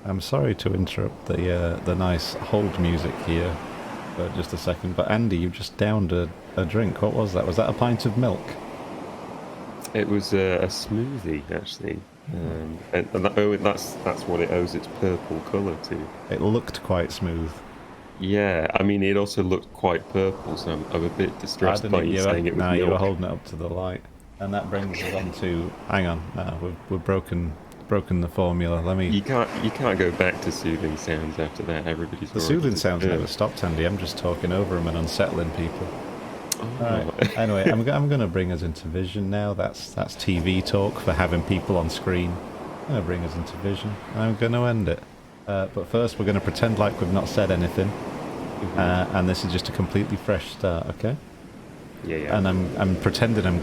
I'm sorry to interrupt the nice hold music here for just a second, but Andy, you just downed a drink. What was that? Was that a pint of milk? It was a smoothie, actually. That's what it owes its purple colour to. It looked quite smooth. Yeah, I mean, it also looked quite purple, so I'm a bit I distressed by didn't. you saying it was You were milk. holding it up to the light, and that brings us on to. Hang on, no, we've broken the formula. Let me. You can't go back to soothing sounds after that. Everybody's The already soothing sounds never disturbed. stopped, Andy. I'm just talking over them and unsettling people. All right. Oh, Anyway, I'm going to bring us into vision now. That's TV talk for having people on screen. I'm going to bring us into vision. I'm going to end it. But first, we're going to pretend like we've not said anything, mhm. and this is just a completely fresh start. Okay? Yeah, yeah. And I'm pretending I'm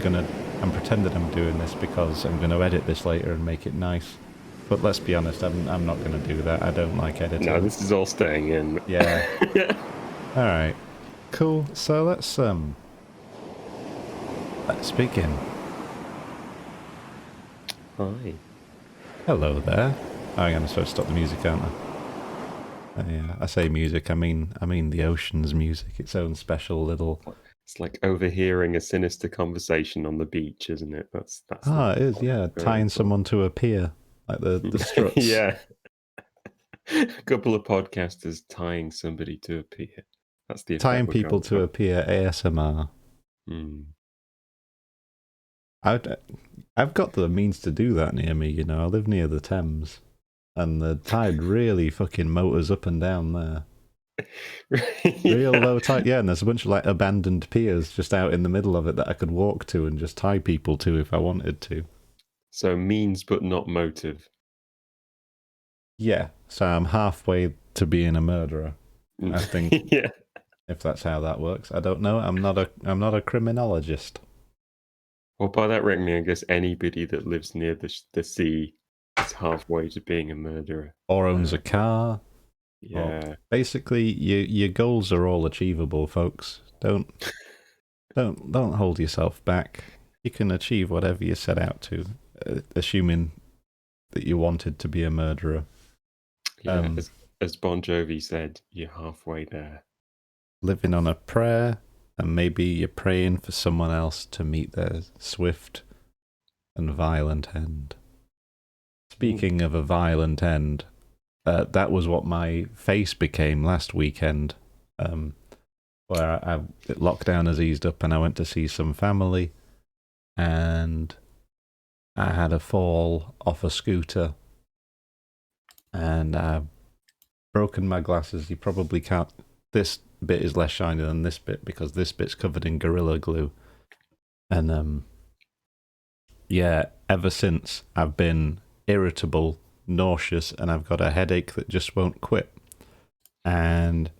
pretending I'm doing this because I'm going to edit this later and make it nice. But let's be honest, I'm not going to do that. I don't like No, editing. this is all staying in. Yeah. All right. Cool. So let's begin. Hi. Hello there. Oh, I'm supposed to stop the music, aren't I? Yeah, I say music. I mean the ocean's music. Its own special little. It's like overhearing a sinister conversation on the beach, isn't it? That's the Ah, it is. what Yeah, I'm going tying for. someone to a pier, like the struts. Yeah, a couple of podcasters tying somebody to a pier. That's the effect Tying we're people going to for. a pier. ASMR. Mm. I'd, I've got the means to do that near me. You know, I live near the Thames, and the tide really fucking motors up and down there. Real Yeah. low tide, yeah, and there's a bunch of like abandoned piers just out in the middle of it that I could walk to and just tie people to if I wanted to. So means but not motive. Yeah, so I'm halfway to being a murderer. I think Yeah. if that's how that works, I don't know. I'm not a criminologist Well, by that reckoning, I guess anybody that lives near the sea is halfway to being a murderer. or owns Uh, a car. Or yeah. basically, your goals are all achievable, folks. Don't hold yourself back. You can achieve whatever you set out to, assuming that you wanted to be a murderer. Yeah. Um, As Bon Jovi said, you're halfway there. Living on a prayer, and maybe you're praying for someone else to meet their swift and violent end. Ooh. Speaking of a violent end, that was what my face became last weekend, um, where lockdown has eased up and I went to see some family, and I had a fall off a scooter, and I've broken my glasses. You probably can't. This bit is less shiny than this bit because this bit's covered in Gorilla Glue, and yeah, ever since I've been irritable, nauseous, and I've got a headache that just won't quit. And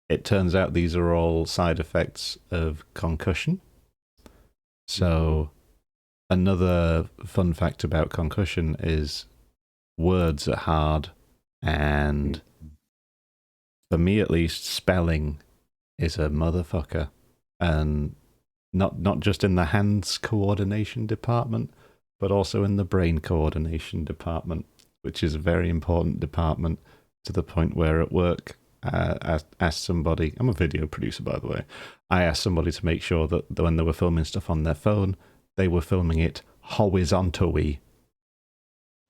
it turns out these are all side effects of concussion. So, another fun fact about concussion is words are hard, and for me at least, spelling is a motherfucker. And not just in the hands coordination department, but also in the brain coordination department, which is a very important department to the point where at work I asked somebody, I'm a video producer by the way, I asked somebody to make sure that when they were filming stuff on their phone, they were filming it horizontally.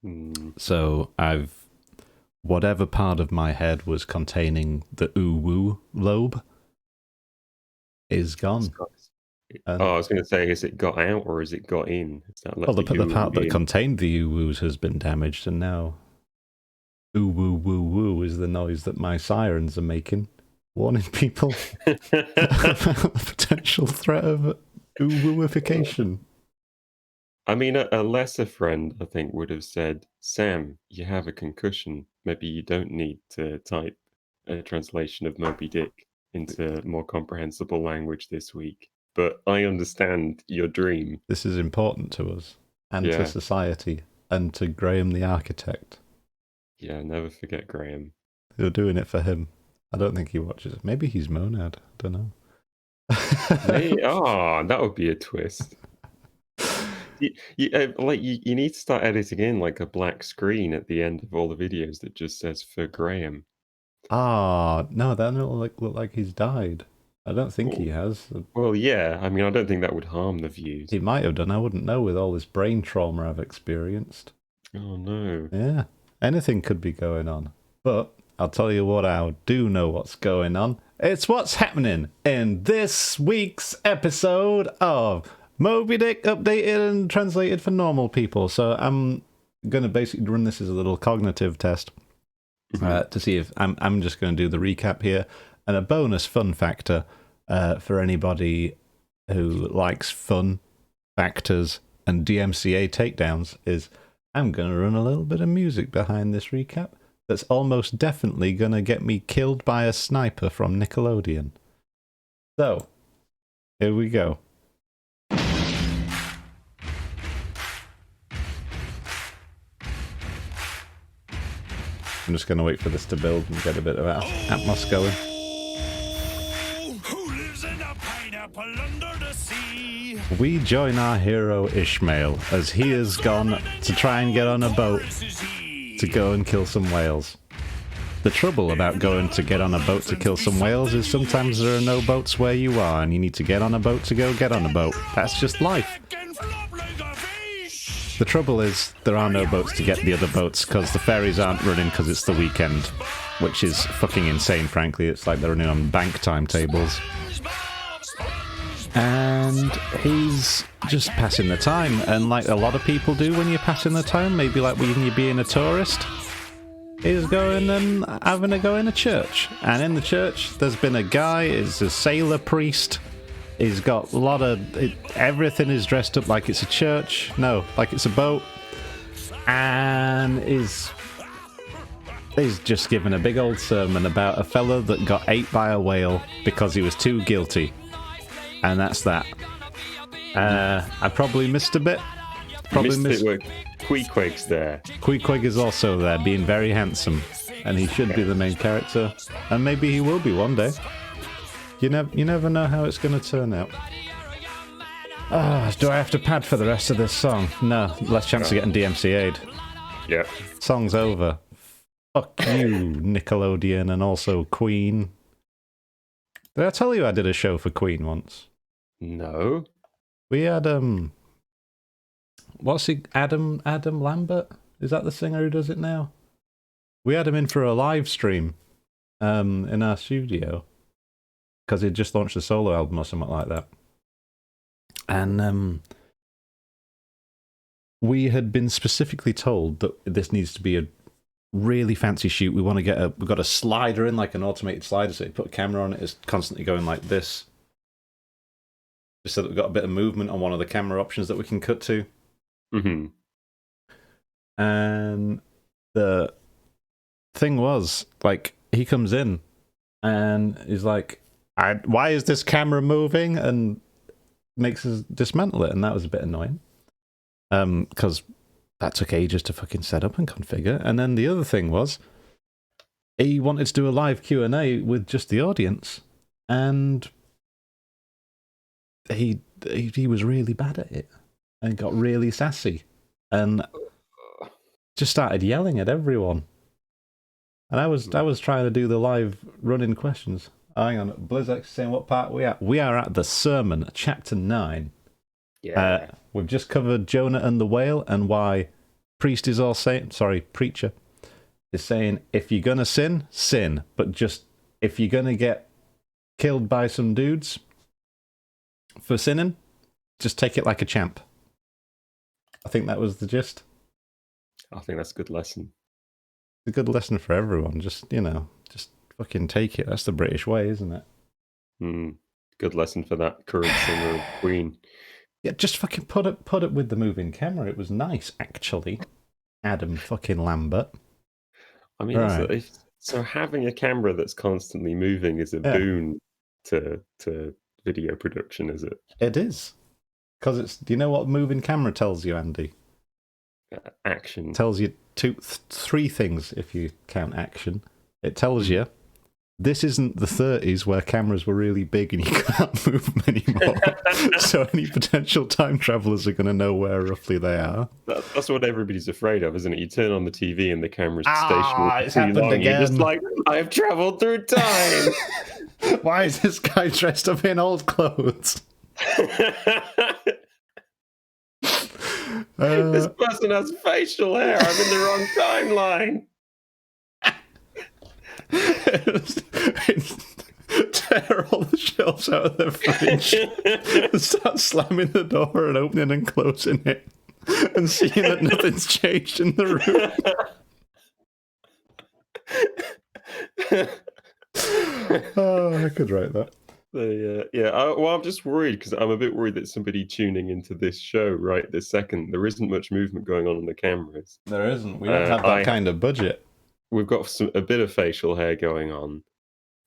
Mm. So whatever part of my head was containing the ooh woo lobe is It's gone. got- And Oh, I was going to say, has it got out or has it got in? Has that well, let the the ooh part that in? contained the ooh woos has been damaged, and now ooh woo woo woo is the noise that my sirens are making, warning people about the potential threat of ooh wooification. I mean, a lesser friend, I think, would have said, Sam, you have a concussion. Maybe you don't need to type a translation of Moby Dick into more comprehensible language this week. But I understand your dream. This is important to us and to Yeah, society and to Graham the architect. yeah, never forget Graham. You're doing it for him. I don't think he watches. Maybe he's monad. I don't know. Me? Oh, that would be a twist. You need to start editing in like a black screen at the end of all the videos that just says for Graham. Ah, no, that don't look like he's died. I don't think he Well, has. well, yeah. I mean, I don't think that would harm the He views. might have done. I wouldn't know with all this brain trauma I've experienced. Oh no. Yeah, anything could be going on. But I'll tell you what, I do know what's going on. It's what's happening in this week's episode of Moby Dick updated and translated for normal people. So I'm going to basically run this as a little cognitive test to see if I'm just going to do the recap here. And a bonus fun factor for anybody who likes fun factors and DMCA takedowns is I'm going to run a little bit of music behind this recap that's almost definitely going to get me killed by a sniper from Nickelodeon. So, here we go. I'm just going to wait for this to build and get a bit of atmos going. Who lives in a pineapple under the sea? We join our hero Ishmael as he has gone to try and get on a boat to go and kill some whales. The trouble about going to get on a boat to kill some whales is sometimes there are no boats where you are and you need to get on a boat to go get on a boat. That's just life. The trouble is there are no boats to get the other boats because the ferries aren't running because it's the weekend, which is fucking insane, frankly. It's like they're running on bank timetables. And he's just passing the time, and like a lot of people do when you're passing the time, maybe like when you're being a tourist, is going and having a go in a church. And in the church, there's been a guy, it's a sailor priest. He's got a lot of... everything is dressed up like it's a church. No, like it's a boat. And he's just given a big old sermon about a fella that got ate by a whale because he was too guilty. And that's that. I probably missed a bit. Probably missed it where Queequeg's there. Queequeg is also there, being very handsome. And he should be the main character. And maybe he will be one day. You never know how it's going to turn out. Do I have to pad for the rest of this song? No, less chance of getting DMCA'd. Yeah. Song's over. Fuck you, Nickelodeon, and also Queen. Did I tell you I did a show for Queen once? No. We had, what's he, Adam Lambert? Is that the singer who does it now? We had him in for a live stream in our studio because he'd just launched a solo album or something like that. And we had been specifically told that this needs to be a really fancy shoot. We want to we've got a slider in, like an automated slider, so you put a camera on it, it's constantly going like this. Just so that we've got a bit of movement on one of the camera options that we can cut to. Mm-hmm. And the thing was, like, he comes in and he's like, why is this camera moving? And makes us dismantle it. And that was a bit annoying. Because that took ages to fucking set up and configure. And then the other thing was, he wanted to do a live Q&A with just the audience. And he was really bad at it. And got really sassy. And just started yelling at everyone. And I was trying to do the live run-in questions. Hang on, Blizzard's saying what part we at? We are at the sermon, chapter 9. Yeah. We've just covered Jonah and the whale and why preacher is saying, if you're gonna sin, sin. But just, if you're gonna get killed by some dudes for sinning, just take it like a champ. I think that was the gist. I think that's a good lesson. It's a good lesson for everyone. Just fucking take it. That's the British way, isn't it? Good lesson for that current singer of Queen. Yeah, just fucking put it with the moving camera. It was nice, actually. Adam fucking Lambert. I mean, Right. so having a camera that's constantly moving is a boon to video production, is it? It is. Because it's... Do you know what moving camera tells you, Andy? Action. It tells you three things if you count action. It tells you this isn't the 30s where cameras were really big and you can't move them anymore. So any potential time travelers are going to know where roughly they are. That's what everybody's afraid of, isn't it? You turn on the TV and the camera's Ah, stationary it's for too happened long. You're just again. like, I've travelled through time. Why is this guy dressed up in old clothes? This person has facial hair. I'm in the wrong timeline. Tear all the shelves out of their fridge and start slamming the door and opening and closing it and seeing that nothing's changed in the room. Oh, I could write that. Well, I'm just worried because I'm a bit worried that somebody tuning into this show right this second, there isn't much movement going on the cameras. There isn't. We don't have that kind of budget. We've got a bit of facial hair going on.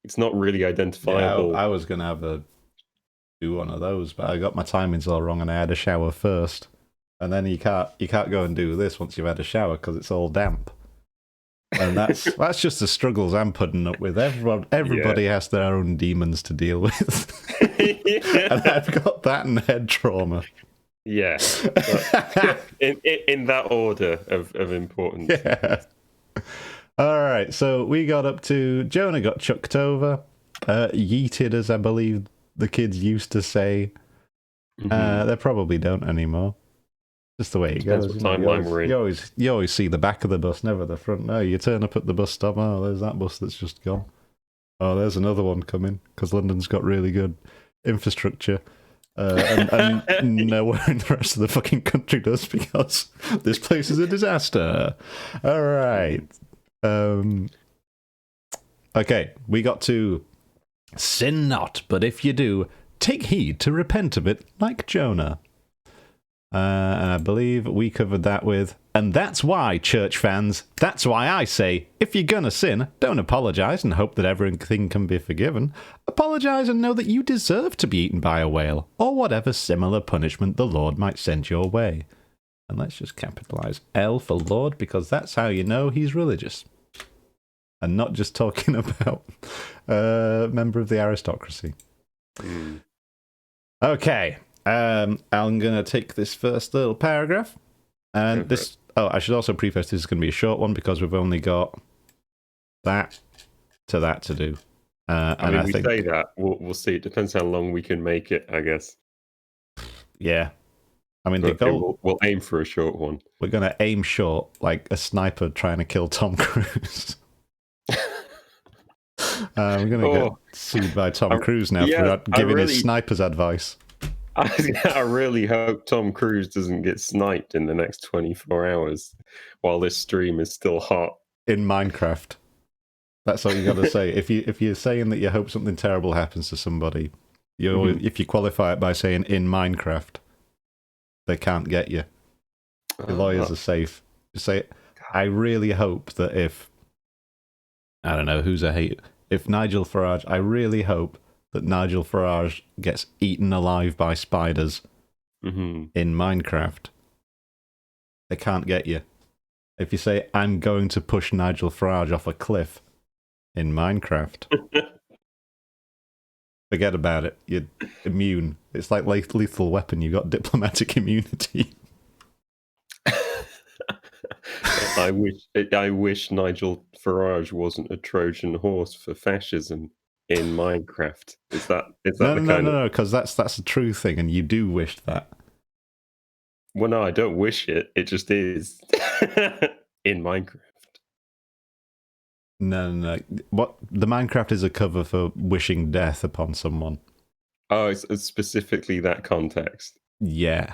It's not really identifiable. Yeah, I was going to do one of those, but I got my timings all wrong and I had a shower first. And then you can't go and do this once you've had a shower because it's all damp. And that's just the struggles I'm putting up with. Everybody has their own demons to deal with. And I've got that and head trauma. Yeah. In that order of importance. Yeah. All right, so we got up to Jonah got chucked over, yeeted, as I believe the kids used to say. They probably don't anymore. Just the way it goes. What timeline we're in. You always see the back of the bus, never the front. No, you turn up at the bus stop. Oh, there's that bus that's just gone. Oh, there's another one coming because London's got really good infrastructure. And nowhere in the rest of the fucking country does because this place is a disaster. All right. Okay, we got to sin not, but if you do, take heed to repent of it like Jonah. And I believe we covered that with, and that's why, church fans, that's why I say, if you're gonna sin, don't apologise and hope that everything can be forgiven. Apologise and know that you deserve to be eaten by a whale, or whatever similar punishment the Lord might send your way. And let's just capitalise L for Lord, because that's how you know he's religious. And not just talking about a member of the aristocracy. Okay. I'm going to take this first little paragraph. And this... Oh, I should also preface this is going to be a short one because we've only got that to do. I think say that. We'll see. It depends how long we can make it, I guess. Yeah. I mean, we'll aim for a short one. We're going to aim short, like a sniper trying to kill Tom Cruise. We're going to get sued by Tom Cruise now for giving his snipers advice. I really hope Tom Cruise doesn't get sniped in the next 24 hours while this stream is still hot. In Minecraft. That's all you got to say. If you're saying that you hope something terrible happens to somebody, if you qualify it by saying in Minecraft, they can't get you. The lawyers are safe. Just say, I really hope that if, I don't know, if Nigel Farage, I really hope that Nigel Farage gets eaten alive by spiders in Minecraft. They can't get you. If you say, I'm going to push Nigel Farage off a cliff in Minecraft, forget about it. You're immune. It's like Lethal Weapon. You've got diplomatic immunity. I wish Nigel Farage wasn't a Trojan horse for fascism in Minecraft. Is that No, because that's a true thing, and you do wish that. Well, no, I don't wish it. It just is in Minecraft. No. What the Minecraft is a cover for wishing death upon someone. Oh, it's specifically that context. Yeah.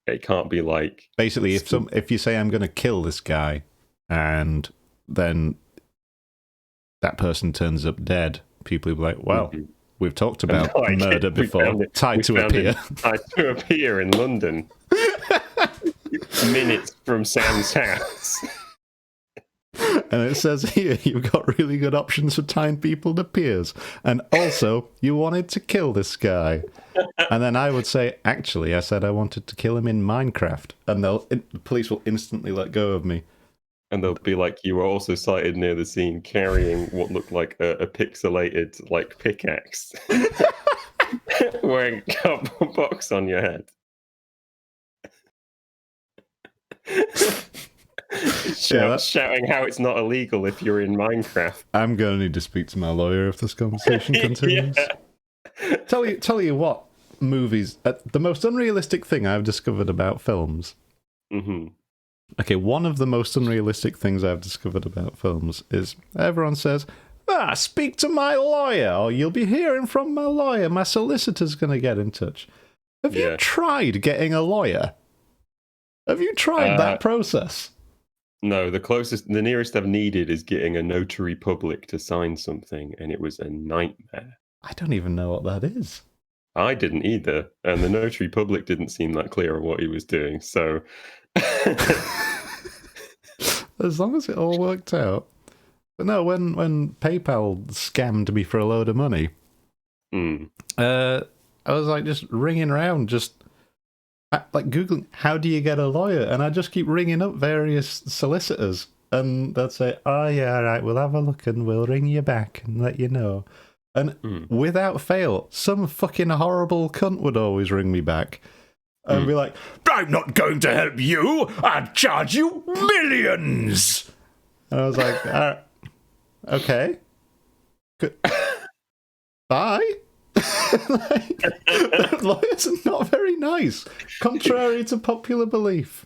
It can't be like basically if you say I'm going to kill this guy, and then that person turns up dead, people will be like, well, we've talked about murder before. Tied to a pier. Tied to a pier in London. Minutes from Sam's house. And it says here, you've got really good options for tying people to piers. And also, you wanted to kill this guy. And then I would say, actually, I said I wanted to kill him in Minecraft. And the police will instantly let go of me. And they'll be like, you were also sighted near the scene carrying what looked like a pixelated like pickaxe, wearing a cardboard box on your head. Shouting how it's not illegal if you're in Minecraft. I'm going to need to speak to my lawyer if this conversation continues. Yeah. Tell you what, movies, the most unrealistic thing I've discovered about films. Mm-hmm. Okay, one of the most unrealistic things I've discovered about films is everyone says, speak to my lawyer, or you'll be hearing from my lawyer. My solicitor's going to get in touch. Have you tried getting a lawyer? Have you tried that process? No, the nearest I've needed is getting a notary public to sign something, and it was a nightmare. I don't even know what that is. I didn't either, and the notary public didn't seem that clear on what he was doing, so... As long as it all worked out. But no, when PayPal scammed me for a load of money, I was like just ringing around, like Googling, how do you get a lawyer? And I just keep ringing up various solicitors, and they'd say, oh yeah, all right, we'll have a look and we'll ring you back and let you know. And without fail, some fucking horrible cunt would always ring me back and be like, I'm not going to help you, I'd charge you millions. And I was like, okay, good. Bye. Lawyers are not very nice, contrary to popular belief.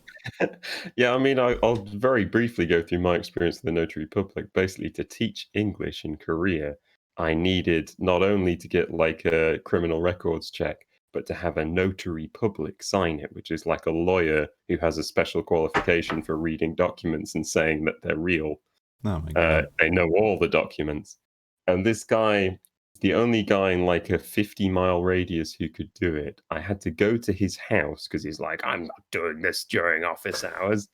Yeah, I mean, I'll very briefly go through my experience with the notary public. Basically, to teach English in Korea, I needed not only to get like a criminal records check, but to have a notary public sign it, which is like a lawyer who has a special qualification for reading documents and saying that they're real. Oh my God. They know all the documents. And this guy, the only guy in like a 50-mile radius who could do it, I had to go to his house because he's like, I'm not doing this during office hours.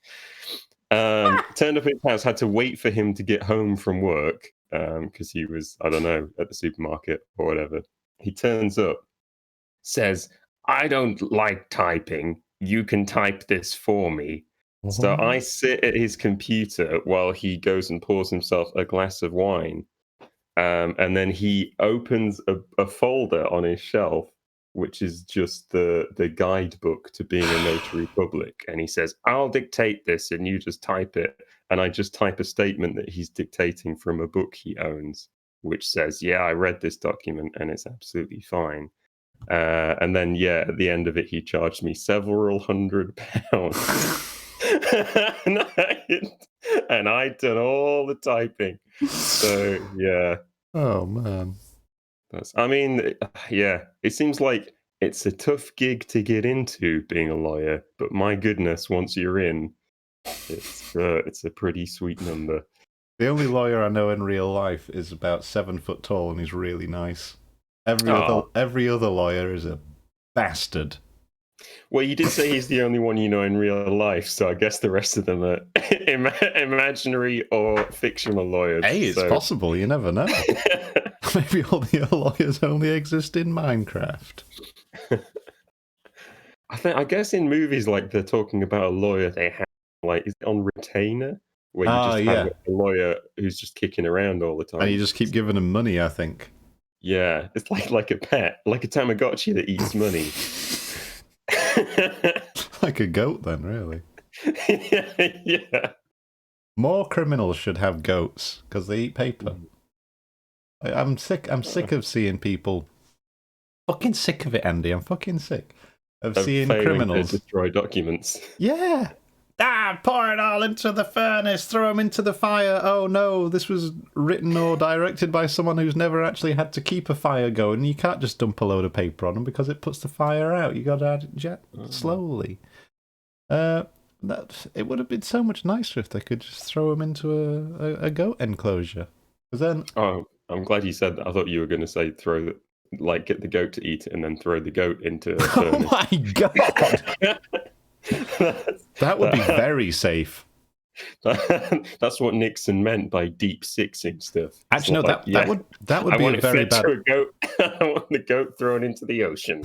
Turned up at his house, had to wait for him to get home from work because he was, I don't know, at the supermarket or whatever. He turns up, says, I don't like typing. You can type this for me. So I sit at his computer while he goes and pours himself a glass of wine. And then he opens a folder on his shelf, which is just the guidebook to being a notary public. And he says, I'll dictate this and you just type it. And I just type a statement that he's dictating from a book he owns, which says, yeah, I read this document and it's absolutely fine. And then, at the end of it, he charged me several £100. and I'd done all the typing. So, yeah. Oh, man. It seems like it's a tough gig to get into, being a lawyer. But my goodness, once you're in, it's a pretty sweet number. The only lawyer I know in real life is about 7 foot tall and he's really nice. Every other lawyer is a bastard. Well, you did say he's the only one you know in real life, so I guess the rest of them are imaginary or fictional lawyers. Hey, it's possible. You never know. Maybe all the other lawyers only exist in Minecraft. I guess in movies, like they're talking about a lawyer they have, like, is it on retainer? Where you just have a lawyer who's just kicking around all the time. And you just keep giving him money, I think. Yeah, it's like a pet, like a Tamagotchi that eats money. Like a goat, then, really. Yeah. More criminals should have goats because they eat paper. I'm sick of seeing people. Fucking sick of it, Andy. I'm fucking sick of seeing criminals to destroy documents. Yeah. Pour it all into the furnace, throw them into the fire. Oh no, this was written or directed by someone who's never actually had to keep a fire going. You can't just dump a load of paper on them because it puts the fire out. You got to add it slowly. It would have been so much nicer if they could just throw them into a goat enclosure. Then, I'm glad you said that. I thought you were going to say get the goat to eat it and then throw the goat into a furnace. Oh my God! That would be very safe. That's what Nixon meant by deep sixing stuff. Actually, no, that would be a very bad. To a goat. I want the goat thrown into the ocean.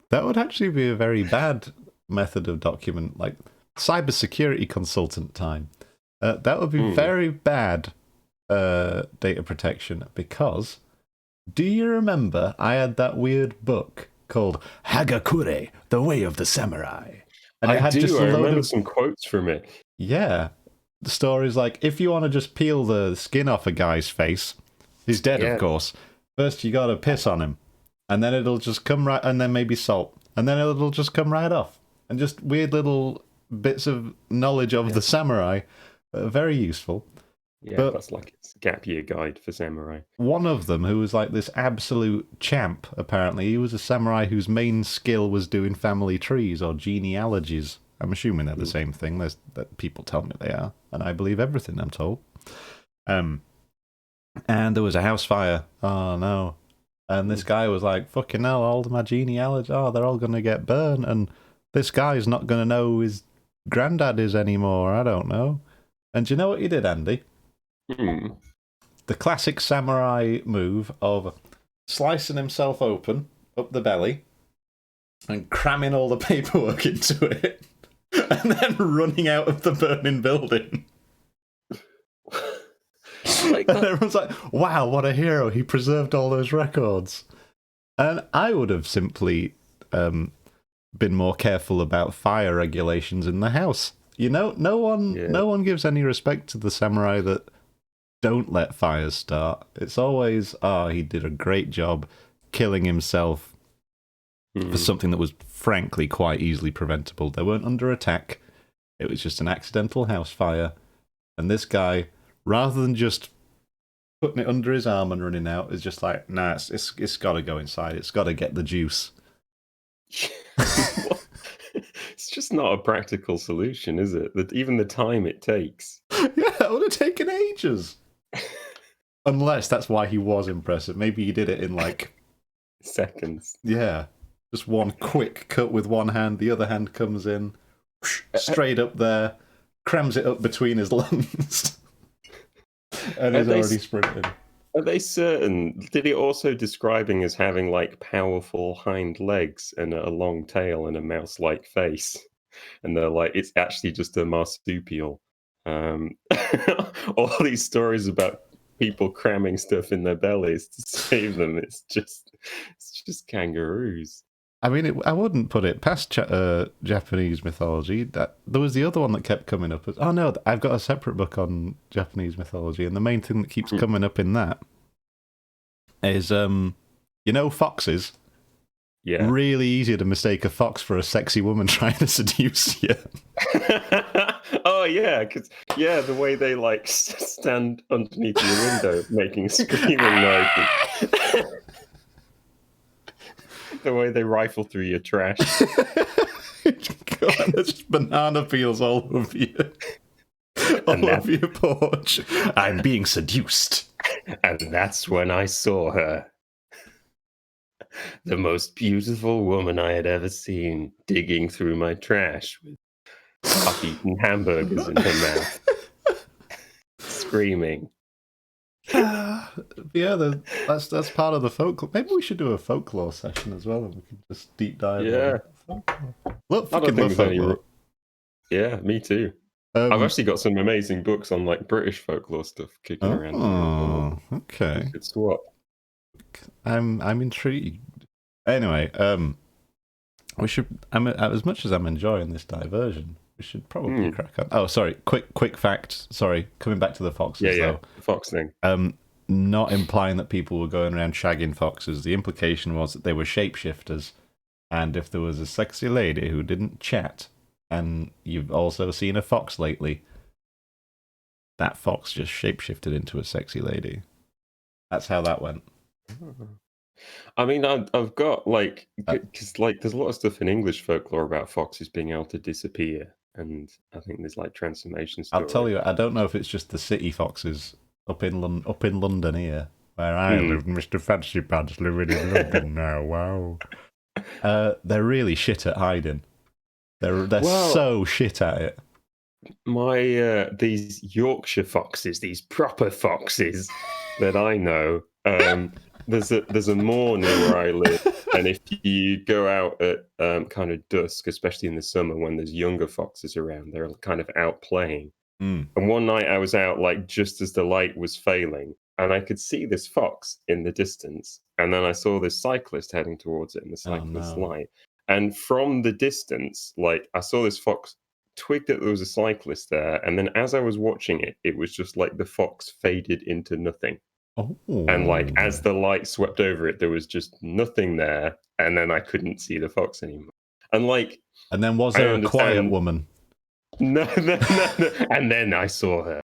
That would actually be a very bad method of document. Like, cybersecurity consultant time. That would be very bad data protection, because do you remember I had that weird book called Hagakure, The Way of the Samurai? And it I had do. just a I load remember of some quotes from it. yeah. The story's like, if you want to just peel the skin off a guy's face, he's dead, of course. First, you got to piss on him, and then it'll just come right, and then maybe salt, and then it'll just come right off. And just weird little bits of knowledge of the samurai, very useful. Yeah, But that's like it's a gap year guide for samurai. one of them, who was like this absolute champ, apparently, he was a samurai whose main skill was doing family trees or genealogies. I'm assuming they're the same thing. That people tell me they are, and I believe everything I'm told. And there was a house fire. Oh no! And this guy was like, "Fucking hell! All of my genealogy, they're all gonna get burned, and this guy's not gonna know who his granddad is anymore. I don't know." And do you know what he did, Andy? The classic samurai move of slicing himself open up the belly and cramming all the paperwork into it. And then running out of the burning building. Like and everyone's like, wow, what a hero. He preserved all those records. And I would have simply been more careful about fire regulations in the house. You know, no one gives any respect to the samurai that don't let fires start. It's always, he did a great job killing himself for something that was frankly quite easily preventable. They weren't under attack. It was just an accidental house fire. And this guy, rather than just putting it under his arm and running out, is just like, nah, it's got to go inside. It's got to get the juice. It's just not a practical solution, is it? That even the time it takes. Yeah, it would have taken ages. Unless that's why he was impressive. Maybe he did it in like seconds. Yeah. Just one quick cut with one hand, the other hand comes in, straight up there, crams it up between his lungs, and is already sprinting. Are they certain? Did he also describe him as having like powerful hind legs and a long tail and a mouse-like face? And they're like, it's actually just a marsupial. All these stories about people cramming stuff in their bellies to save them, it's just kangaroos. I mean, I wouldn't put it past Japanese mythology. There was the other one that kept coming up. Oh no, I've got a separate book on Japanese mythology, and the main thing that keeps coming up in that is, foxes. Yeah. Really easy to mistake a fox for a sexy woman trying to seduce you. Oh yeah, because the way they like stand underneath your window making screaming noises. The way they rifle through your trash. God, there's just banana peels all over you. All over your porch. I'm being seduced. And that's when I saw her. The most beautiful woman I had ever seen, digging through my trash with half-eaten hamburgers in her mouth. Screaming. That's part of the folklore. Maybe we should do a folklore session as well, and we can just deep dive. Yeah. Look, fucking love folklore. Yeah, me too. I've actually got some amazing books on like British folklore stuff kicking around. Oh, okay. We could swap. I'm intrigued. Anyway, we should. As much as I'm enjoying this diversion, we should probably crack on. Oh, sorry. Quick fact. Sorry, coming back to the foxes. Yeah, the fox thing. Not implying that people were going around shagging foxes. The implication was that they were shapeshifters, and if there was a sexy lady who didn't chat, and you've also seen a fox lately, that fox just shapeshifted into a sexy lady. That's how that went. I mean, I've got like, because like there's a lot of stuff in English folklore about foxes being able to disappear, and I think there's like transformation stories. I'll tell you, I don't know if it's just the city foxes up in London here, where I live, Mr. Fancy Pants living in London now. Wow, they're really shit at hiding. They're so shit at it. My these Yorkshire foxes, these proper foxes that I know, There's a moor near where I live, and if you go out at kind of dusk, especially in the summer when there's younger foxes around, they're kind of out playing. Mm. And one night I was out like just as the light was failing, and I could see this fox in the distance, and then I saw this cyclist heading towards it in the cyclist's no. light. And from the distance, like I saw this fox twig that there was a cyclist there, and then as I was watching it, it was just like the fox faded into nothing. Oh. And like as the light swept over it, there was just nothing there, and then I couldn't see the fox anymore. And like, And then was I there a quiet understand- woman? no. And then I saw her.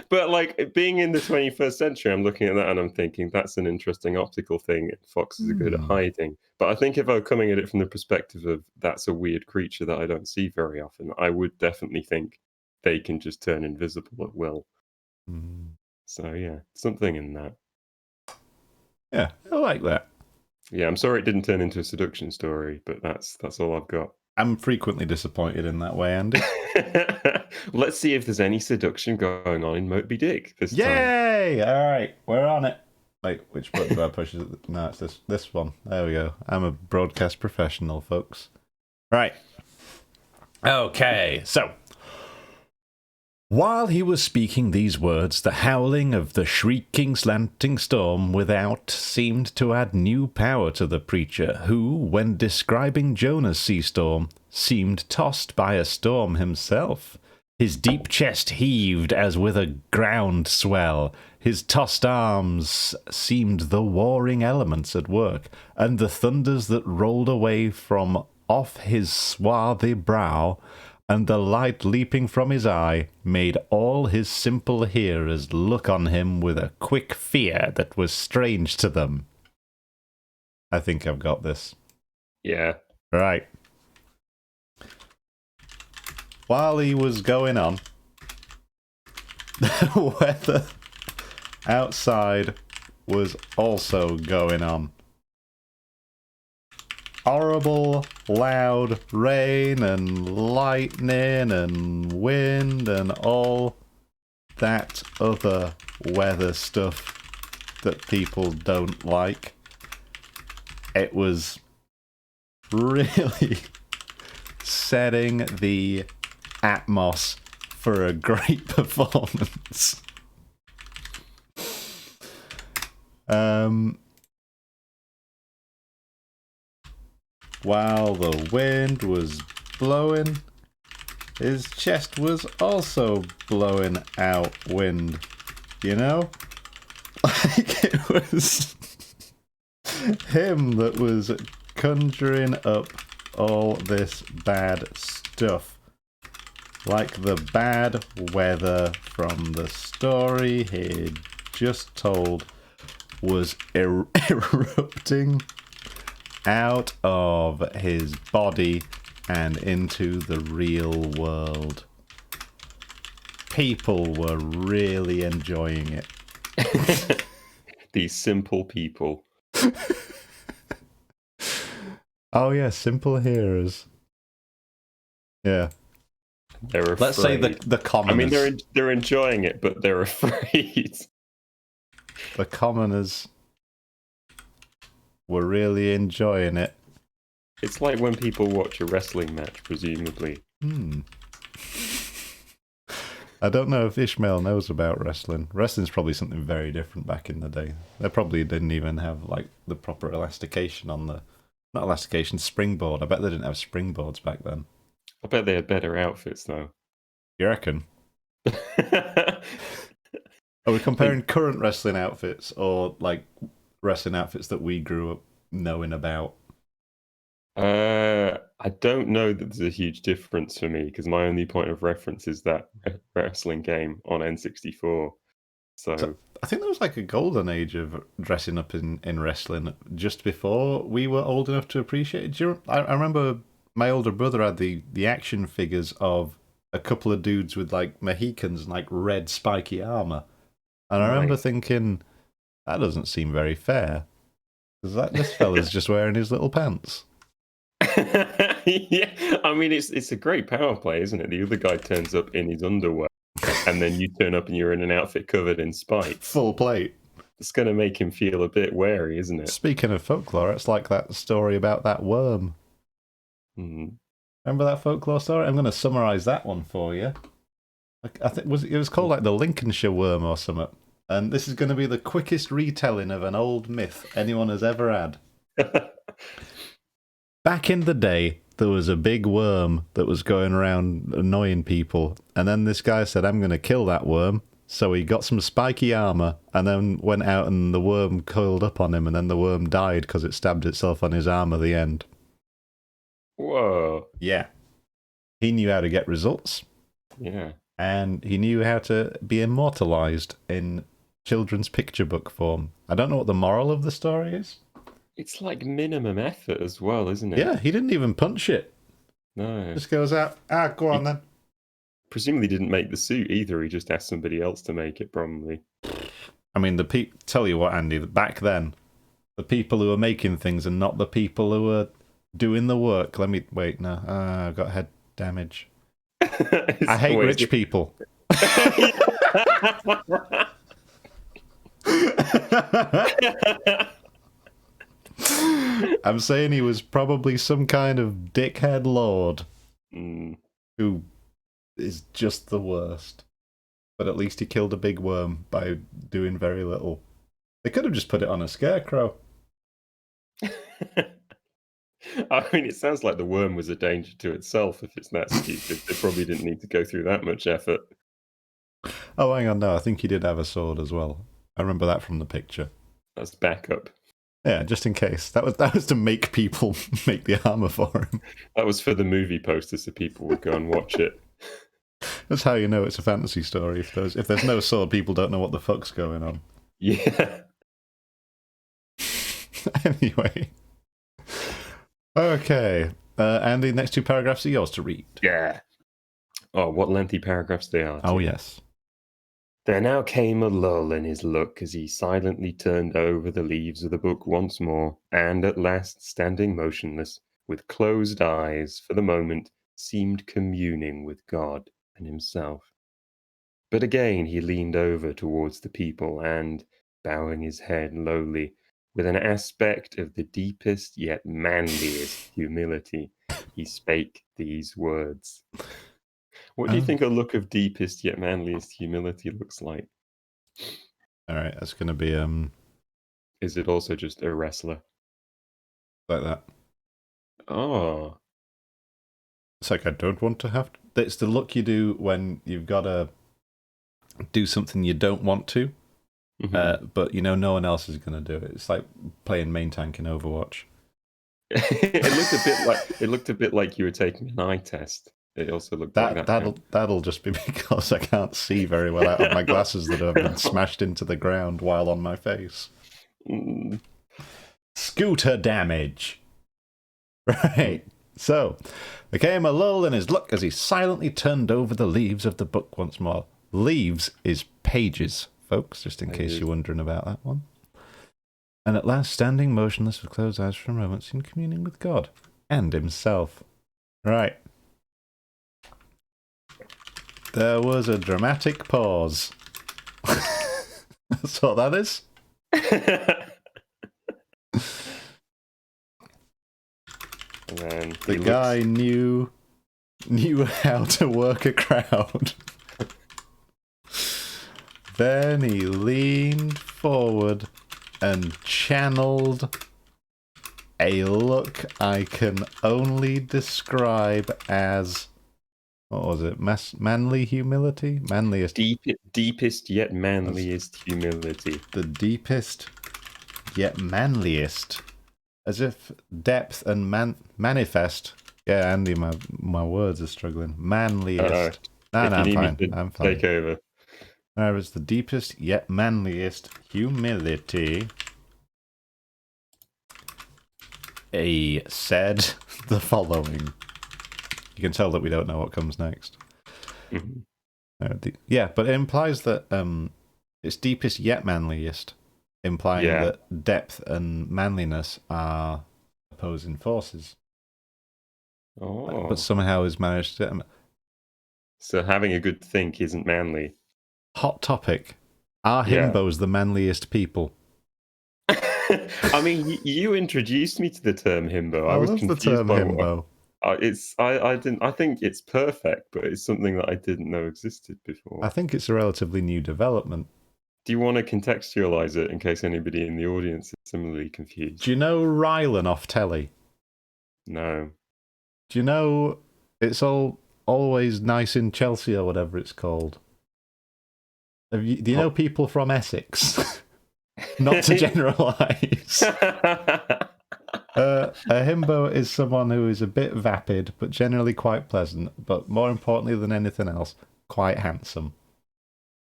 But like being in the 21st century, I'm looking at that and I'm thinking that's an interesting optical thing. Foxes are good at hiding. But I think if I were coming at it from the perspective of that's a weird creature that I don't see very often, I would definitely think they can just turn invisible at will. Mm. So yeah, something in that. Yeah, I like that. Yeah, I'm sorry it didn't turn into a seduction story, but that's all I've got. I'm frequently disappointed in that way, Andy. Let's see if there's any seduction going on in Moby Dick this time. Yay! All right, we're on it. Wait, which button do I push? No, it's this one. There we go. I'm a broadcast professional, folks. Right. Okay, so while he was speaking these words, the howling of the shrieking, slanting storm without seemed to add new power to the preacher, who, when describing Jonah's sea storm, seemed tossed by a storm himself. His deep chest heaved as with a ground swell. His tossed arms seemed the warring elements at work, and the thunders that rolled away from off his swarthy brow, and the light leaping from his eye, made all his simple hearers look on him with a quick fear that was strange to them. I think I've got this. Yeah. Right. While he was going on, the weather outside was also going on. Horrible, loud rain and lightning and wind and all that other weather stuff that people don't like. It was really setting the atmos for a great performance. While the wind was blowing, his chest was also blowing out wind, you know? Like it was him that was conjuring up all this bad stuff. Like the bad weather from the story he'd just told was erupting out of his body and into the real world. People were really enjoying it. These simple people. Oh yeah, simple hearers. Yeah. They're afraid. Let's say the commoners. I mean, they're enjoying it, but they're afraid. The commoners were really enjoying it. It's like when people watch a wrestling match, presumably. I don't know if Ishmael knows about wrestling. Wrestling's probably something very different back in the day. They probably didn't even have like the proper elastication on the... Not elastication, springboard. I bet they didn't have springboards back then. I bet they had better outfits, though. You reckon? Are we comparing current wrestling outfits or like wrestling outfits that we grew up knowing about? I don't know that there's a huge difference for me because my only point of reference is that wrestling game on N64. So I think there was like a golden age of dressing up in wrestling just before we were old enough to appreciate it. I remember my older brother had the action figures of a couple of dudes with like Mohicans and like red spiky armor. And I remember thinking, that doesn't seem very fair. Because this fella's just wearing his little pants. yeah, I mean, it's a great power play, isn't it? The other guy turns up in his underwear. and then you turn up and you're in an outfit covered in spikes. Full plate. It's going to make him feel a bit wary, isn't it? Speaking of folklore, it's like that story about that worm. Mm. Remember that folklore story? I'm going to summarise that one for you. I think it was called like the Lincolnshire worm or something. And this is going to be the quickest retelling of an old myth anyone has ever had. Back in the day, there was a big worm that was going around annoying people. And then this guy said, I'm going to kill that worm. So he got some spiky armour and then went out and the worm coiled up on him. And then the worm died because it stabbed itself on his arm at the end. Whoa. Yeah. He knew how to get results. Yeah. And he knew how to be immortalised in children's picture book form. I don't know what the moral of the story is. It's like minimum effort as well, isn't it? Yeah, he didn't even punch it. No. Just goes out, go on then. Presumably didn't make the suit either. He just asked somebody else to make it, probably. I mean, tell you what, Andy, back then, the people who were making things and not the people who were doing the work. Wait, no, I've got head damage. I hate rich people. I'm saying he was probably some kind of dickhead lord who is just the worst. But at least he killed a big worm by doing very little. They could have just put it on a scarecrow. I mean, it sounds like the worm was a danger to itself if it's that stupid. They probably didn't need to go through that much effort. Oh, hang on, no, I think he did have a sword as well. I remember that from the picture. That's backup. Yeah, just in case. That was to make people make the armor for him. That was for the movie poster so people would go and watch it. That's how you know it's a fantasy story. If there's no sword, people don't know what the fuck's going on. Yeah. Anyway. Okay. And the next two paragraphs are yours to read. Yeah. Oh, what lengthy paragraphs they are. Oh, yes. There now came a lull in his look as he silently turned over the leaves of the book once more, and at last, standing motionless, with closed eyes, for the moment, seemed communing with God and himself. But again he leaned over towards the people, and, bowing his head lowly, with an aspect of the deepest yet manliest humility, he spake these words. What do you think a look of deepest yet manliest humility looks like? All right, that's going to be Is it also just a wrestler? like that. Oh. It's like I don't want to have to. It's the look you do when you've got to do something you don't want to, but you know no one else is going to do it. It's like playing main tank in Overwatch. It looked a bit like you were taking an eye test. It also looked like that. That'll just be because I can't see very well out of my glasses that have been smashed into the ground while on my face. Scooter damage. Right. So, there came a lull in his look as he silently turned over the leaves of the book once more. Leaves is pages, folks, just in case you're wondering about that one. And at last, standing motionless with closed eyes for a moment, seemed communing with God and himself. Right. There was a dramatic pause. That's what that is. And the guy knew how to work a crowd. Then he leaned forward and channeled a look I can only describe as, what was it? Manly humility? Manliest. Deepest yet manliest humility. The deepest yet manliest. As if depth and manifest. Yeah, Andy, my words are struggling. Manliest. No, I'm fine. I'm fine. Take over. There is the deepest yet manliest humility. He said the following. You can tell that we don't know what comes next. Yeah, but it implies that it's deepest yet manliest, implying that depth and manliness are opposing forces. Oh. But somehow he's managed to... So having a good think isn't manly. Hot topic. Are Yeah. himbos the manliest people? I mean, you introduced me to the term himbo. I was love the confused term by himbo. I didn't. I think it's perfect, but it's something that I didn't know existed before. I think it's a relatively new development. Do you want to contextualize it in case anybody in the audience is similarly confused? Do you know Rylan off telly? No. Do you know it's always nice in Chelsea or whatever it's called? Do you know people from Essex? Not to generalise. A himbo is someone who is a bit vapid, but generally quite pleasant, but more importantly than anything else, quite handsome.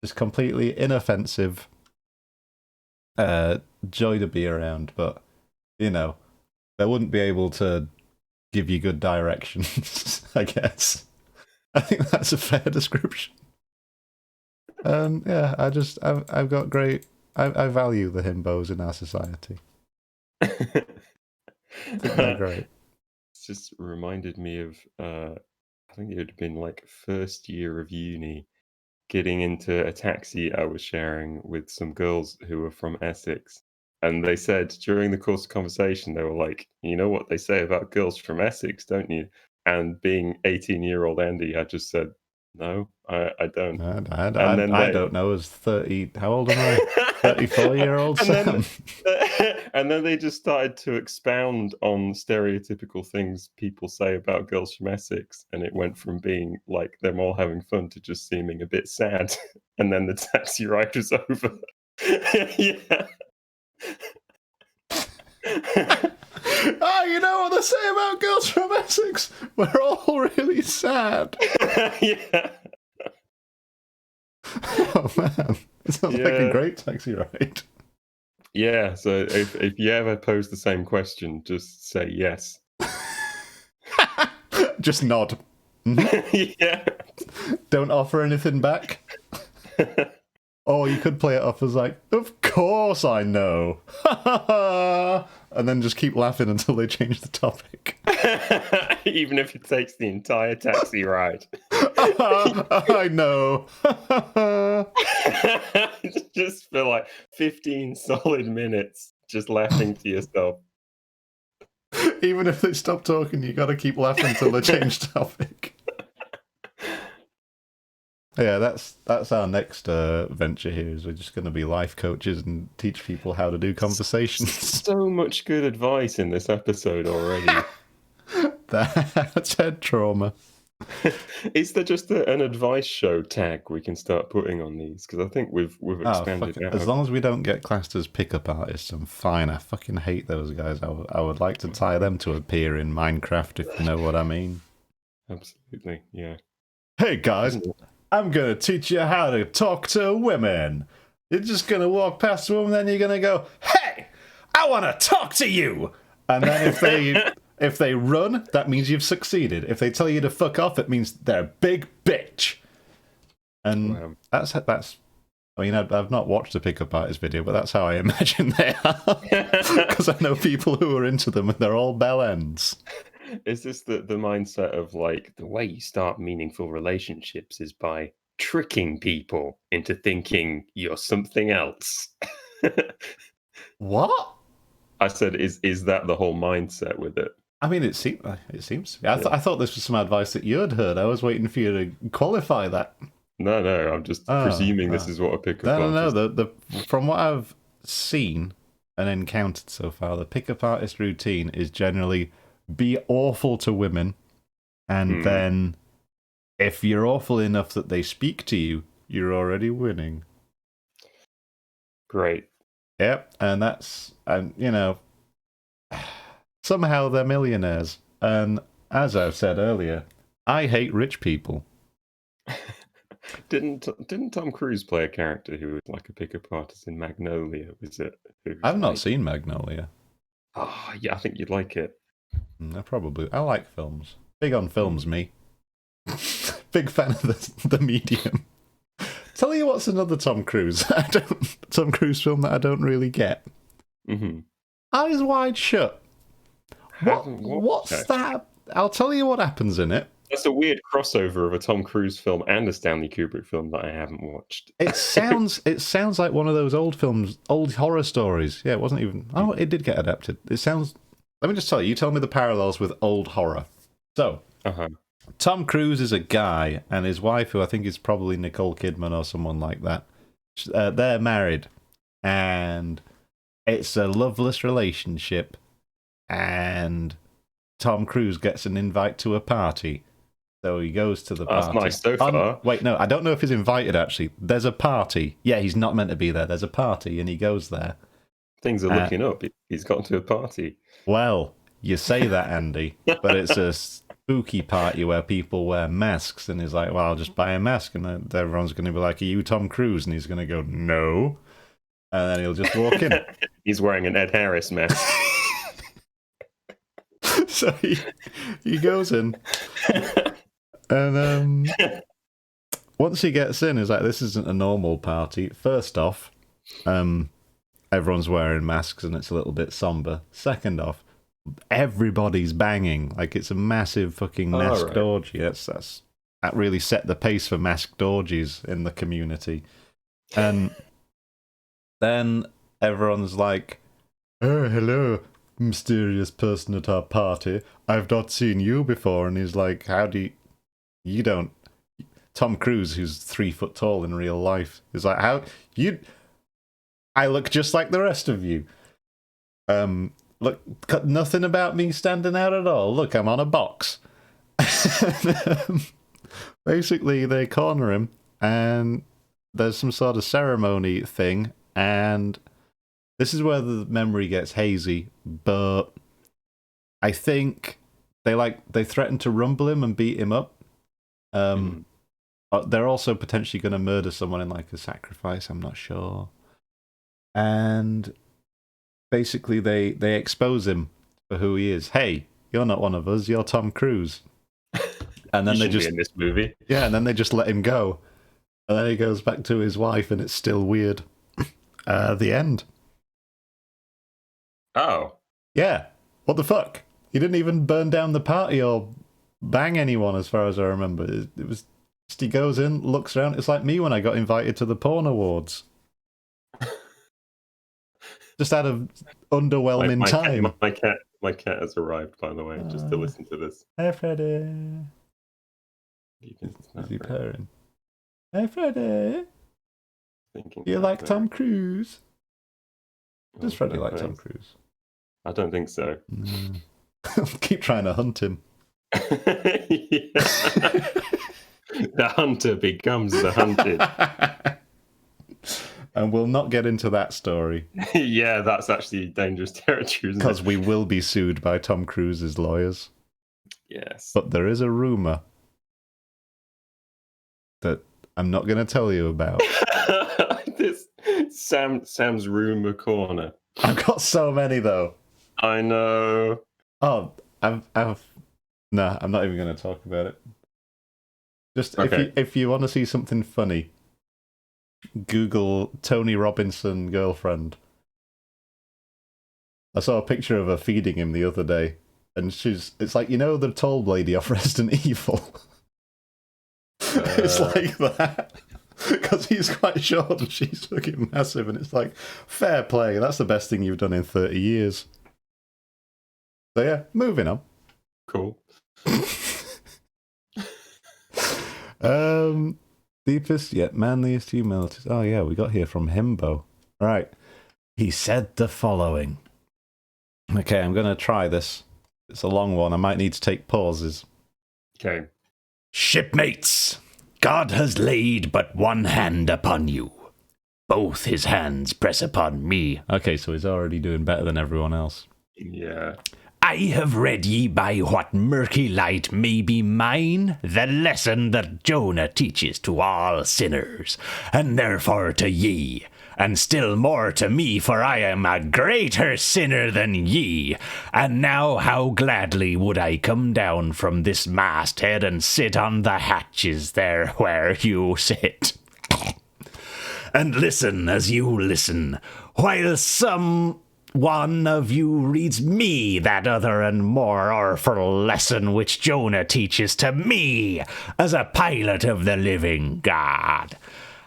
Just completely inoffensive, joy to be around, but, you know, they wouldn't be able to give you good directions, I guess. I think that's a fair description. Yeah, I've got great... I value the himbos in our society. I think they're great. It's just reminded me of, I think it would have been like first year of uni, getting into a taxi I was sharing with some girls who were from Essex. And they said during the course of conversation, they were like, you know what they say about girls from Essex, don't you? And being 18-year-old Andy, I just said, no, I don't. And then I don't know, as 30... How old am I? 34-year-old Sam. And then they just started to expound on stereotypical things people say about girls from Essex, and it went from being like them all having fun to just seeming a bit sad. And then the taxi ride was over. Yeah. Oh, you know what they say about girls from Essex? We're all really sad. Yeah. Oh man, it sounds like a great taxi ride. Yeah, so if you ever pose the same question, just say yes. Just nod. Yeah. Don't offer anything back. Or you could play it off as like, of course I know. And then just keep laughing until they change the topic. Even if it takes the entire taxi ride. I know. Just for like 15 solid minutes, just laughing to yourself. Even if they stop talking, you gotta keep laughing until they change topic. Yeah, that's our next venture here. Is we're just going to be life coaches and teach people how to do conversations. So much good advice in this episode already. That's head trauma. Is there just an advice show tag we can start putting on these? Because I think we've expanded out. As long as we don't get classed as pickup artists, I'm fine. I fucking hate those guys. I would like to tie them to a pier in Minecraft, if you know what I mean. Absolutely, yeah. Hey guys, I'm going to teach you how to talk to women. You're just going to walk past a woman, then you're going to go, hey, I want to talk to you. And then if they run, that means you've succeeded. If they tell you to fuck off, it means they're a big bitch. And that's. I mean, I've not watched the pickup artist video, but that's how I imagine they are. Because I know people who are into them, and they're all bell ends. Is this the mindset of like the way you start meaningful relationships is by tricking people into thinking you're something else? What? I said, is that the whole mindset with it? I mean, it seems to be. I thought this was some advice that you'd heard. I was waiting for you to qualify that. No, I'm just presuming this is what a pickup artist... No. From what I've seen and encountered so far, the pickup artist routine is generally be awful to women, and then if you're awful enough that they speak to you, you're already winning. Great. Yep, and you know, somehow they're millionaires. And as I've said earlier, I hate rich people. Didn't Tom Cruise play a character who was like a pickup artist in Magnolia? Was it? I've not seen Magnolia. Oh, yeah, I think you'd like it. I like films. Big on films, me. Big fan of the medium. Tell you what's another Tom Cruise film that I don't really get. Eyes Wide Shut. What's that? I'll tell you what happens in it. That's a weird crossover of a Tom Cruise film and a Stanley Kubrick film that I haven't watched. It sounds like one of those old films, old horror stories. Yeah, it wasn't even. Oh, it did get adapted. It sounds. Let me just tell you. You tell me the parallels with old horror. So, Tom Cruise is a guy, and his wife, who I think is probably Nicole Kidman or someone like that, they're married, and it's a loveless relationship. And Tom Cruise gets an invite to a party. So he goes to the party. That's nice so far. Wait, no, I don't know if he's invited, actually. There's a party. Yeah, he's not meant to be there. There's a party, and he goes there. Things are looking up. He's gotten to a party. Well, you say that, Andy, but it's a spooky party where people wear masks, and he's like, well, I'll just buy a mask, and then everyone's going to be like, are you Tom Cruise? And he's going to go, no. And then he'll just walk in. He's wearing an Ed Harris mask. So he goes in, and once he gets in, he's like, this isn't a normal party. First off, everyone's wearing masks and it's a little bit somber. Second off, everybody's banging. Like, it's a massive fucking masked orgy. That really set the pace for masked orgies in the community. And then everyone's like, oh, hello, mysterious person at our party. I've not seen you before. And he's like, how do you don't... Tom Cruise, who's 3 foot tall in real life, is like, I look just like the rest of you. Look, nothing about me standing out at all. Look, I'm on a box. Basically, they corner him, and there's some sort of ceremony thing, and this is where the memory gets hazy, but I think they threaten to rumble him and beat him up. They're also potentially going to murder someone in like a sacrifice, I'm not sure. And basically they expose him for who he is. Hey, you're not one of us, you're Tom Cruise. And then they just be in this movie. Yeah, and then they just let him go. And then he goes back to his wife and it's still weird. The end. Oh. Yeah. What the fuck? He didn't even burn down the party or bang anyone as far as I remember. It was just he goes in, looks around. It's like me when I got invited to the porn awards. Just out of underwhelming time. My cat has arrived, by the way, just to listen to this. Hey, Freddy. Is he purring? Hey, Freddy. You like Tom Cruise? Does Freddy like Tom Cruise? I don't think so. No. Keep trying to hunt him. The hunter becomes the hunted. And we'll not get into that story. Yeah, that's actually dangerous territory, isn't it? Because we will be sued by Tom Cruise's lawyers. Yes. But there is a rumour that I'm not going to tell you about. This Sam's rumour corner. I've got so many, though. I know. Oh, I'm not even going to talk about it. Just okay. if you want to see something funny, Google Tony Robinson girlfriend. I saw a picture of her feeding him the other day, and it's like, you know, the tall lady off Resident Evil. It's like that. Because he's quite short and she's fucking massive, and it's like, fair play, that's the best thing you've done in 30 years. So yeah, moving on. Cool. Deepest yet manliest humility. Oh yeah, we got here from Himbo. Right. He said the following. Okay, I'm going to try this. It's a long one. I might need to take pauses. Okay. Shipmates, God has laid but one hand upon you. Both his hands press upon me. Okay, so he's already doing better than everyone else. Yeah. I have read ye by what murky light may be mine the lesson that Jonah teaches to all sinners, and therefore to ye, and still more to me, for I am a greater sinner than ye. And now how gladly would I come down from this masthead and sit on the hatches there where you sit. And listen as you listen, while some one of you reads me that other and more orful lesson which Jonah teaches to me as a pilot of the living God.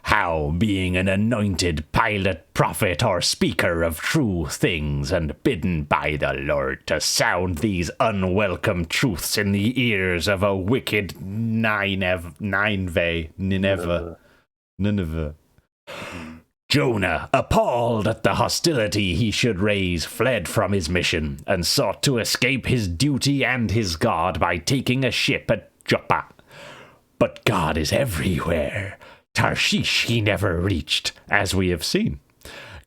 How, being an anointed pilot, prophet, or speaker of true things, and bidden by the Lord to sound these unwelcome truths in the ears of a wicked Nineveh, Jonah, appalled at the hostility he should raise, fled from his mission, and sought to escape his duty and his God by taking a ship at Joppa. But God is everywhere. Tarshish he never reached, as we have seen.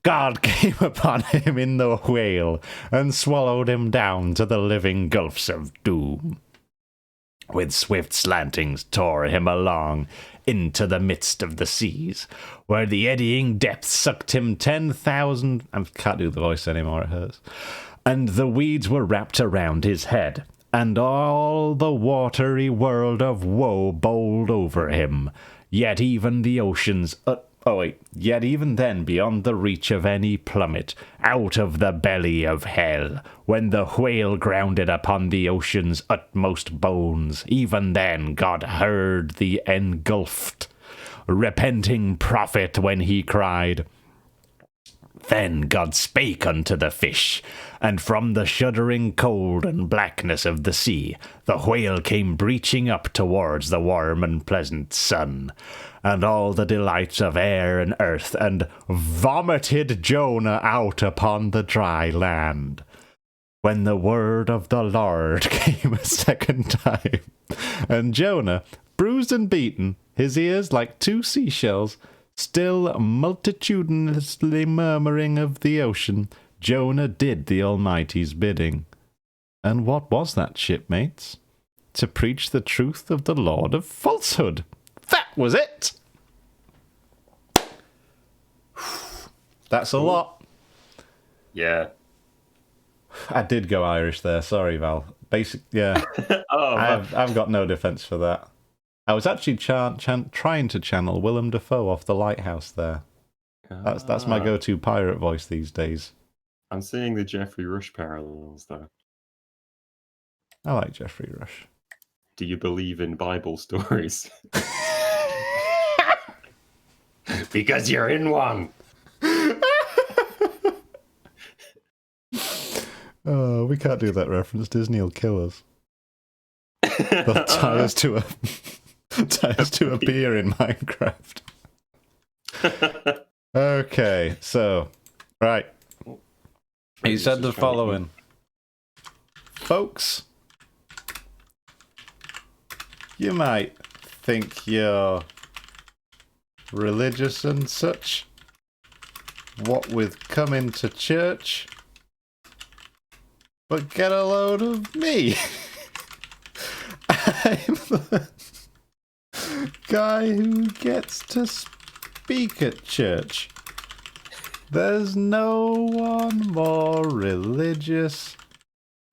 God came upon him in the whale, and swallowed him down to the living gulfs of doom. With swift slantings tore him along into the midst of the seas, where the eddying depths sucked him 10,000... I can't do the voice anymore, it hurts. And the weeds were wrapped around his head, and all the watery world of woe bowled over him. Yet even the oceans... Yet even then, beyond the reach of any plummet, out of the belly of hell, when the whale grounded upon the ocean's utmost bones, even then God heard the engulfed, repenting prophet when he cried. Then God spake unto the fish, and from the shuddering cold and blackness of the sea, the whale came breaching up towards the warm and pleasant sun, and all the delights of air and earth, and vomited Jonah out upon the dry land. When the word of the Lord came a second time, and Jonah, bruised and beaten, his ears like two seashells, still multitudinously murmuring of the ocean, Jonah did the Almighty's bidding. And what was that, shipmates? To preach the truth of the Lord of falsehood. That was it! That's a lot. Yeah. I did go Irish there. Sorry, Val. Yeah. I've got no defence for that. I was actually trying to channel Willem Dafoe off The Lighthouse there. That's my go-to pirate voice these days. I'm seeing the Geoffrey Rush parallels, though. I like Geoffrey Rush. Do you believe in Bible stories? Because you're in one. Oh, we can't do that reference. Disney will kill us. They'll tie us to a beer in Minecraft. Okay, so right. He said the following. Folks, you might think you're religious and such, what with coming to church, but get a load of me. I'm the guy who gets to speak at church. There's no one more religious.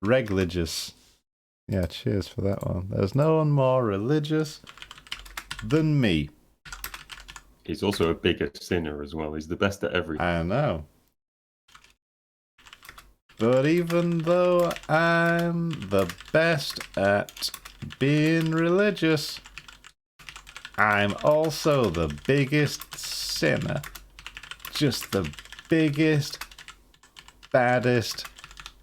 Yeah, cheers for that one. There's no one more religious than me. He's also a bigger sinner as well. He's the best at everything. I know. But even though I'm the best at being religious, I'm also the biggest sinner. Just the biggest, baddest,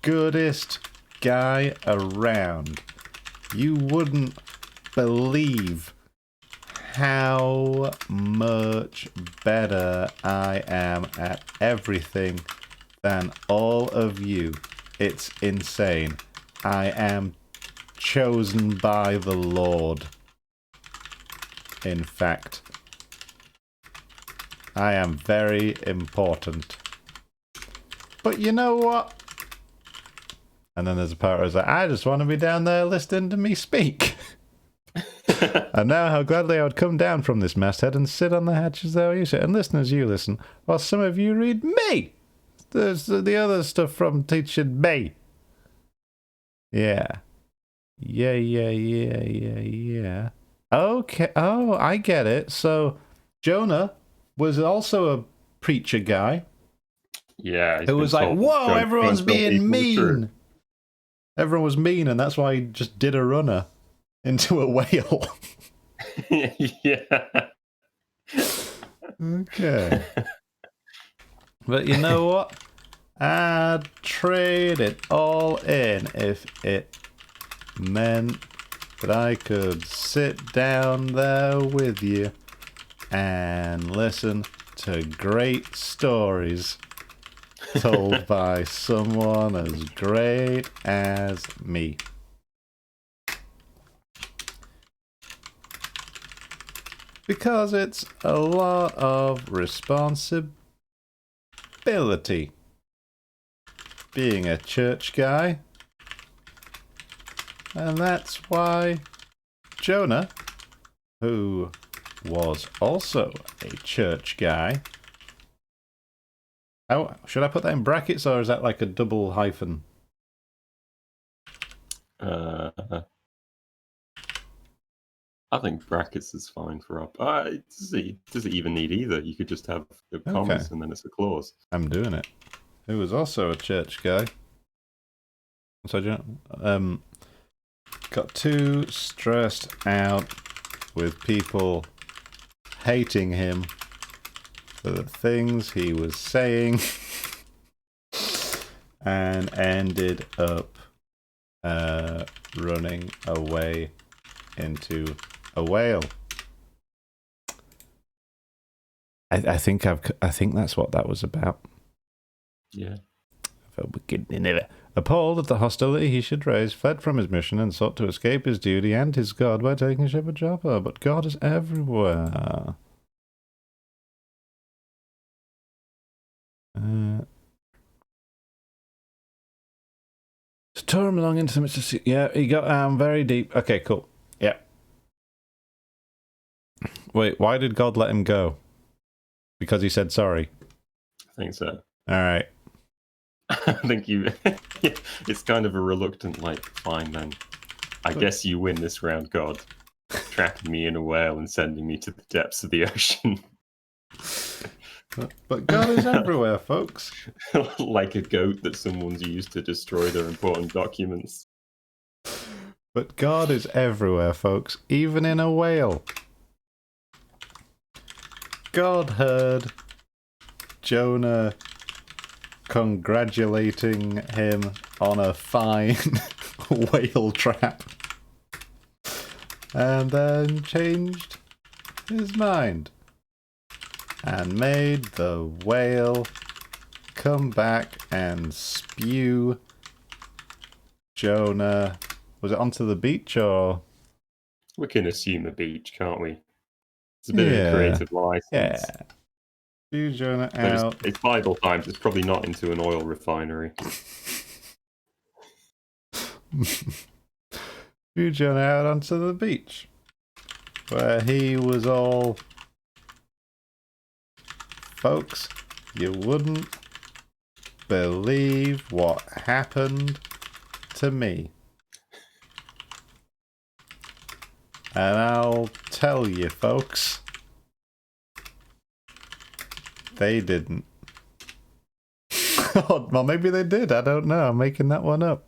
goodest guy around. You wouldn't believe how much better I am at everything than all of you. It's insane. I am chosen by the Lord. In fact, I am very important. But you know what? And then there's a part where it's like, I just want to be down there listening to me speak. And now how gladly I would come down from this masthead and sit on the hatches there you sit and listen as you listen, while some of you read me. There's the other stuff from teaching me. Yeah. Yeah. Okay. Oh, I get it. So Jonah was also a preacher guy. Yeah, he's It been was like, told, whoa, "Go and everyone's tell being people the truth." mean. Everyone was mean, and that's why he just did a runner into a whale. Yeah. Okay. But you know what? I'd trade it all in if it meant that I could sit down there with you and listen to great stories told by someone as great as me. Because it's a lot of responsibility being a church guy. And that's why Jonah, who was also a church guy. Oh, should I put that in brackets or is that like a double hyphen? I think brackets is fine for up. Does it even need either? You could just have the commas and then it's a clause. I'm doing it. Who was also a church guy. So, got too stressed out with people hating him for the things he was saying and ended up running away into a whale. I think that's what that was about. Yeah. Appalled at the hostility he should raise, fled from his mission and sought to escape his duty and his God by taking ship at Joppa. But God is everywhere. To tore him along into the midst of sea. Yeah, he got very deep. Okay, cool. Yeah. Wait, why did God let him go? Because he said sorry. I think so. All right. I think you. It's kind of a reluctant, like, fine then. I guess you win this round, God. Trapping me in a whale and sending me to the depths of the ocean. But God is everywhere, folks. Like a goat that someone's used to destroy their important documents. But God is everywhere, folks, even in a whale. God heard Jonah congratulating him on a fine whale trap and then changed his mind and made the whale come back and spew Jonah. Was it onto the beach or? We can assume a beach, can't we? It's a bit of a creative license. Yeah. Spew Jonah out. It's Bible times. It's probably not into an oil refinery. Spew Jonah out onto the beach where he was all, folks, you wouldn't believe what happened to me. And I'll tell you, folks, they didn't. Well, maybe they did. I don't know. I'm making that one up.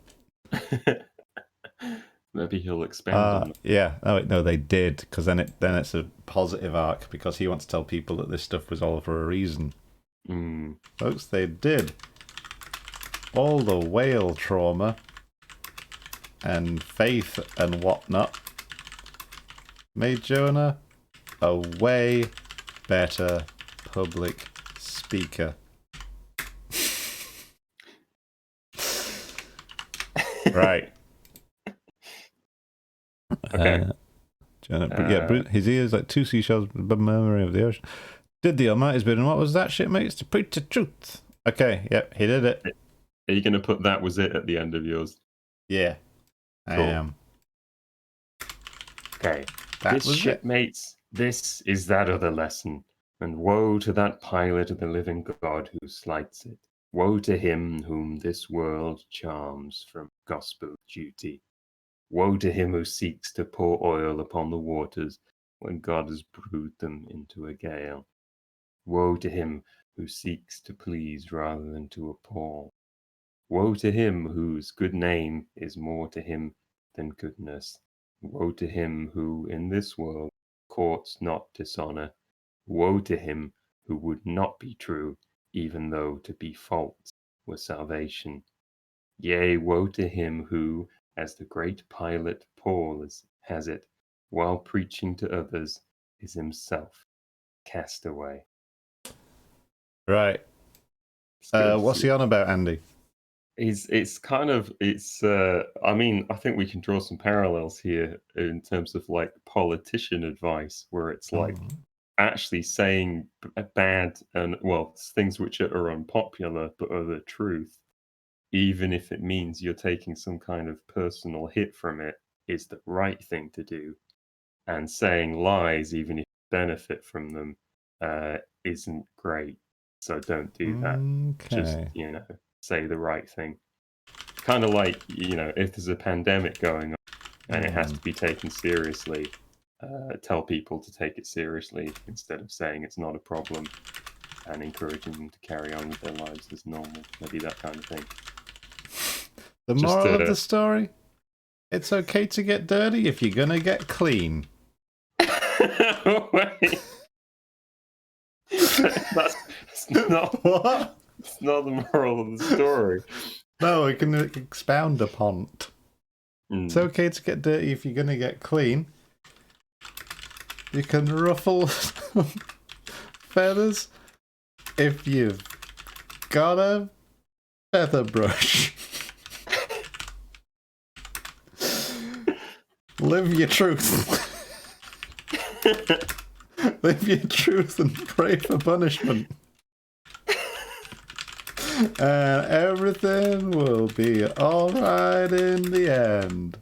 Maybe he'll expand on that. Yeah. Oh, wait, no, they did. Because then it's a positive arc because he wants to tell people that this stuff was all for a reason. Folks, they did. All the whale trauma and faith and whatnot made Jonah a way better public speaker. Right. Okay. Jonah, his ears like two seashells, the murmuring of the ocean. Did the Almighty's bidding. What was that, shipmates? To preach the truth. Okay, yep, he did it. Are you going to put "that was it" at the end of yours? Yeah, Cool. I am. Okay. That This, was it. shipmates, this is that other lesson. And woe to that pilot of the living God who slights it. Woe to him whom this world charms from gospel duty. Woe to him who seeks to pour oil upon the waters when God has brewed them into a gale. Woe to him who seeks to please rather than to appall. Woe to him whose good name is more to him than goodness. Woe to him who in this world courts not dishonor. Woe to him who would not be true, even though to be false were salvation. Yea, woe to him who, as the great pilot Paul has it, while preaching to others, is himself cast away. Right. What's he on about, Andy? I mean, I think we can draw some parallels here in terms of like politician advice, where it's like actually saying bad and, well, things which are unpopular but are the truth, even if it means you're taking some kind of personal hit from it, is the right thing to do. And saying lies, even if you benefit from them, isn't great. So don't do that. Just, Okay. say the right thing. Kind of like, if there's a pandemic going on and it has to be taken seriously, tell people to take it seriously instead of saying it's not a problem and encouraging them to carry on with their lives as normal. Maybe that kind of thing. The Just, moral of the story? It's okay to get dirty if you're gonna get clean. Wait. That's not, What? it's not the moral of the story. No, we can expound upon it. It's okay to get dirty if you're gonna get clean. You can ruffle feathers if you've got a feather brush. Live your truth. Live your truth and pray for punishment. And everything will be alright in the end.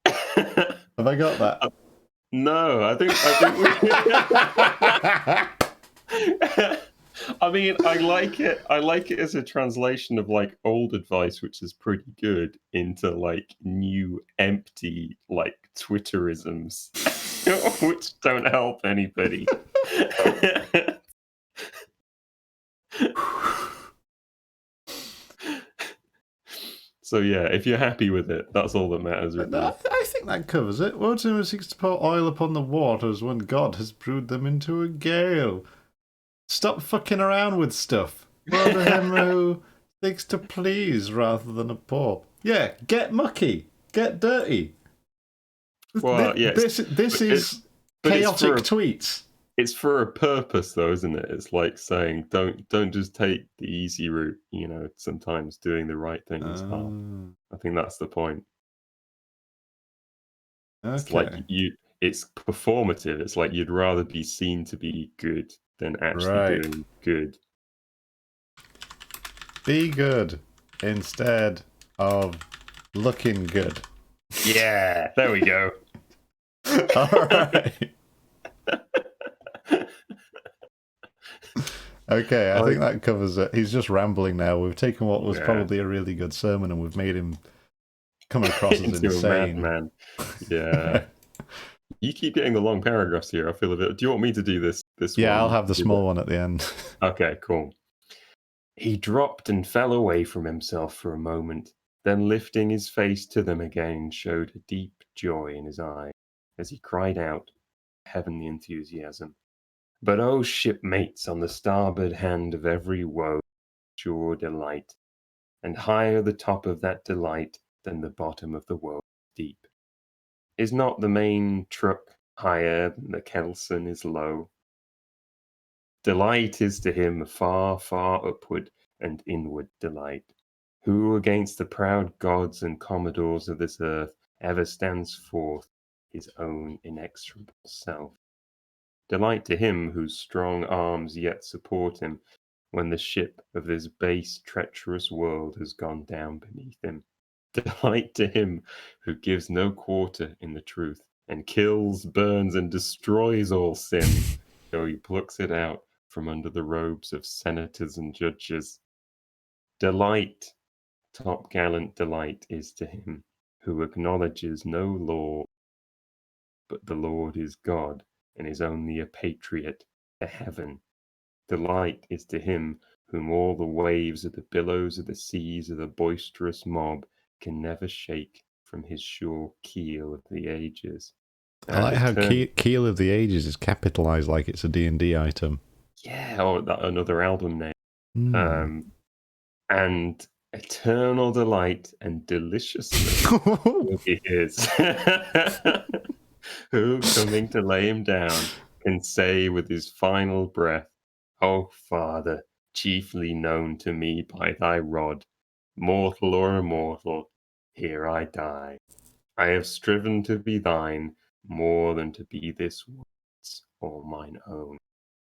Have I got that? No, I think I mean, I like it. I like it as a translation of like old advice, which is pretty good, into like new empty like Twitterisms, which don't help anybody. So yeah, if you're happy with it, that's all that matters. Really. I think that covers it. Woe to him who seeks to pour oil upon the waters when God has brewed them into a gale. Stop fucking around with stuff. Woe to him who seeks to please rather than appall. Yeah, get mucky. Get dirty. Well, yeah. This is chaotic tweets. It's for a purpose, though, isn't it? It's like saying, don't just take the easy route. Sometimes doing the right thing is hard. I think that's the point. Okay. It's like it's performative. It's like you'd rather be seen to be good than actually doing good. Be good instead of looking good. Yeah, there we go. All right. Okay, I think that covers it. He's just rambling now. We've taken what was probably a really good sermon and we've made him come across as insane. A madman. Yeah. You keep getting the long paragraphs here. I feel a bit. Do you want me to do this one? Yeah, I'll have the small one at the end. Okay, cool. He dropped and fell away from himself for a moment, then lifting his face to them again, showed a deep joy in his eye as he cried out, heavenly enthusiasm. But oh, shipmates, on the starboard hand of every woe, sure delight, and higher the top of that delight than the bottom of the world deep. Is not the main truck higher than the kelson is low? Delight is to him far, far upward and inward delight. Who against the proud gods and commodores of this earth ever stands forth his own inexorable self? Delight to him whose strong arms yet support him when the ship of this base, treacherous world has gone down beneath him. Delight to him who gives no quarter in the truth and kills, burns, and destroys all sin, though he plucks it out from under the robes of senators and judges. Delight, top gallant delight, is to him who acknowledges no law, but the Lord is God and is only a patriot to heaven Delight is to him whom all the waves of the billows of the seas of the boisterous mob can never shake from his sure keel of the ages. I like how Keel of the Ages is capitalized like it's a D&D item. Yeah, or another album name. Mm. And eternal delight and deliciousness will be his. Who, coming to lay him down, can say with his final breath, O Father, chiefly known to me by thy rod, mortal or immortal, here I die. I have striven to be thine more than to be this once all mine own.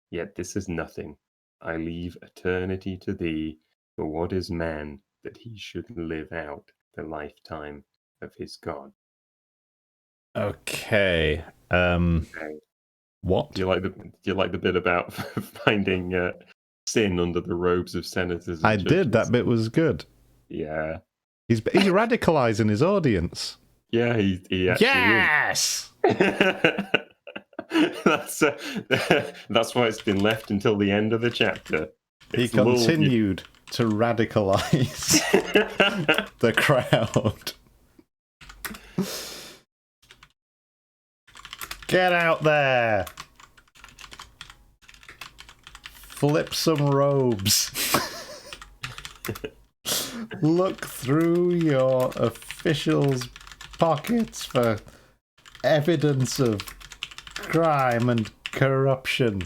Yet this is nothing. I leave eternity to thee, for what is man that he should live out the lifetime of his God? Okay. Okay. What? Do you like the bit about finding sin under the robes of senators? And I judges? did. That bit was good. Yeah. He's radicalizing his audience. Yeah, he actually Yes! is. That's why it's been left until the end of the chapter. He continued to radicalize the crowd. Get out there! Flip some robes. Look through your officials' pockets for evidence of crime and corruption.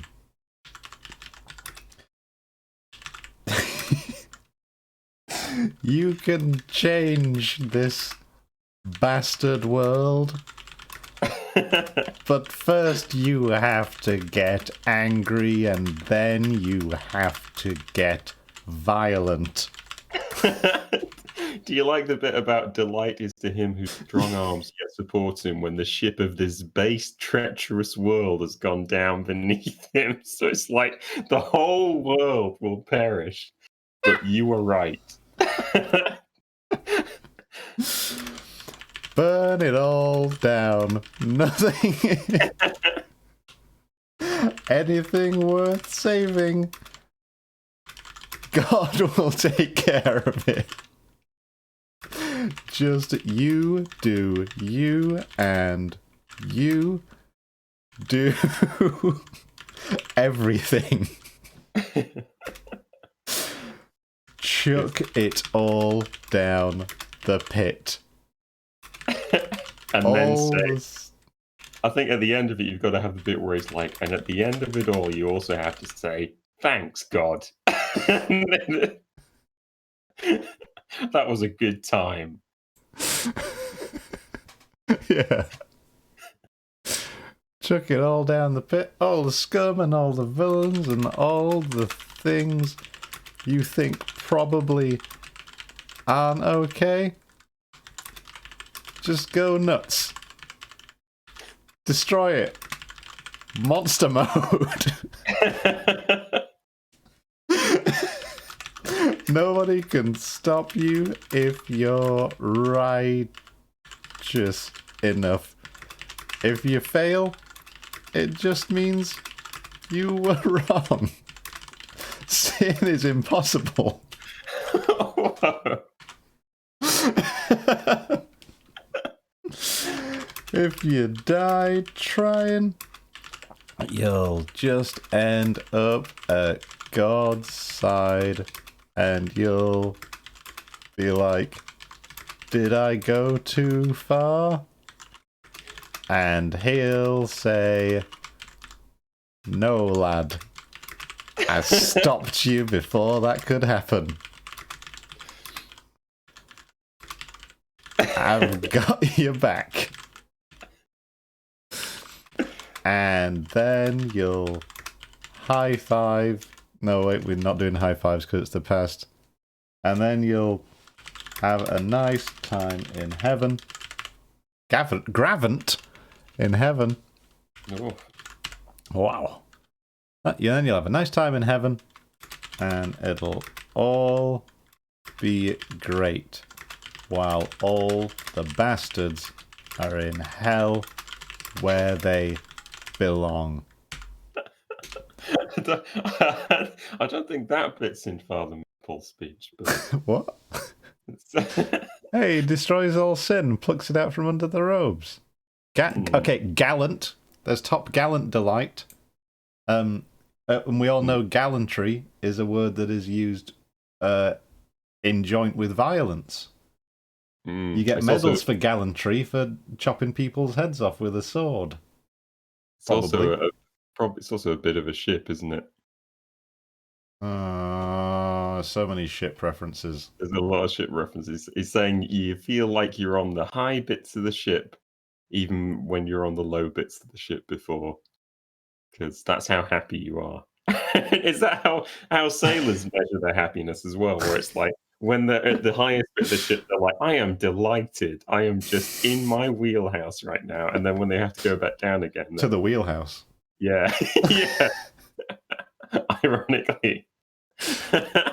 You can change this bastard world. But first you have to get angry and then you have to get violent. Do you like the bit about delight is to him whose strong arms yet support him when the ship of this base, treacherous world has gone down beneath him? So it's like the whole world will perish, but you were right. Burn it all down. Nothing. Anything worth saving. God will take care of it. Just you do you and you do everything. Chuck it all down the pit. And then say, I think at the end of it, you've got to have the bit where it's like, and at the end of it all, you also have to say, thanks, God. That was a good time. Yeah. Chuck it all down the pit. All the scum and all the villains and all the things you think probably aren't okay. Just go nuts. Destroy it. Monster mode. Nobody can stop you if you're righteous enough. If you fail, it just means you were wrong. Sin is impossible. If you die trying, you'll just end up at God's side and you'll be like, did I go too far? And he'll say, no, lad. I stopped you before that could happen. I've got your back. And then you'll high five. No, wait, we're not doing high fives because it's the past. And then you'll have a nice time in heaven. Gravant in heaven. Oh. Wow. Yeah, then you'll have a nice time in heaven. And it'll all be great. While all the bastards are in hell where they belong. I don't think that bit's in Father Paul's speech, but What? Hey, he destroys all sin, plucks it out from under the robes. Okay, gallant. There's top gallant delight. And we all know gallantry is a word that is used in joint with violence. You get medals for gallantry for chopping people's heads off with a sword. It's also a bit of a ship, isn't it? So many ship references. There's a lot of ship references. He's saying you feel like you're on the high bits of the ship, even when you're on the low bits of the ship before, because that's how happy you are. Is that how sailors measure their happiness as well? Where it's like when they're at the highest bit of the ship, they're like, "I am delighted. I am just in my wheelhouse right now." And then when they have to go back down again, To the wheelhouse. yeah, yeah. Ironically.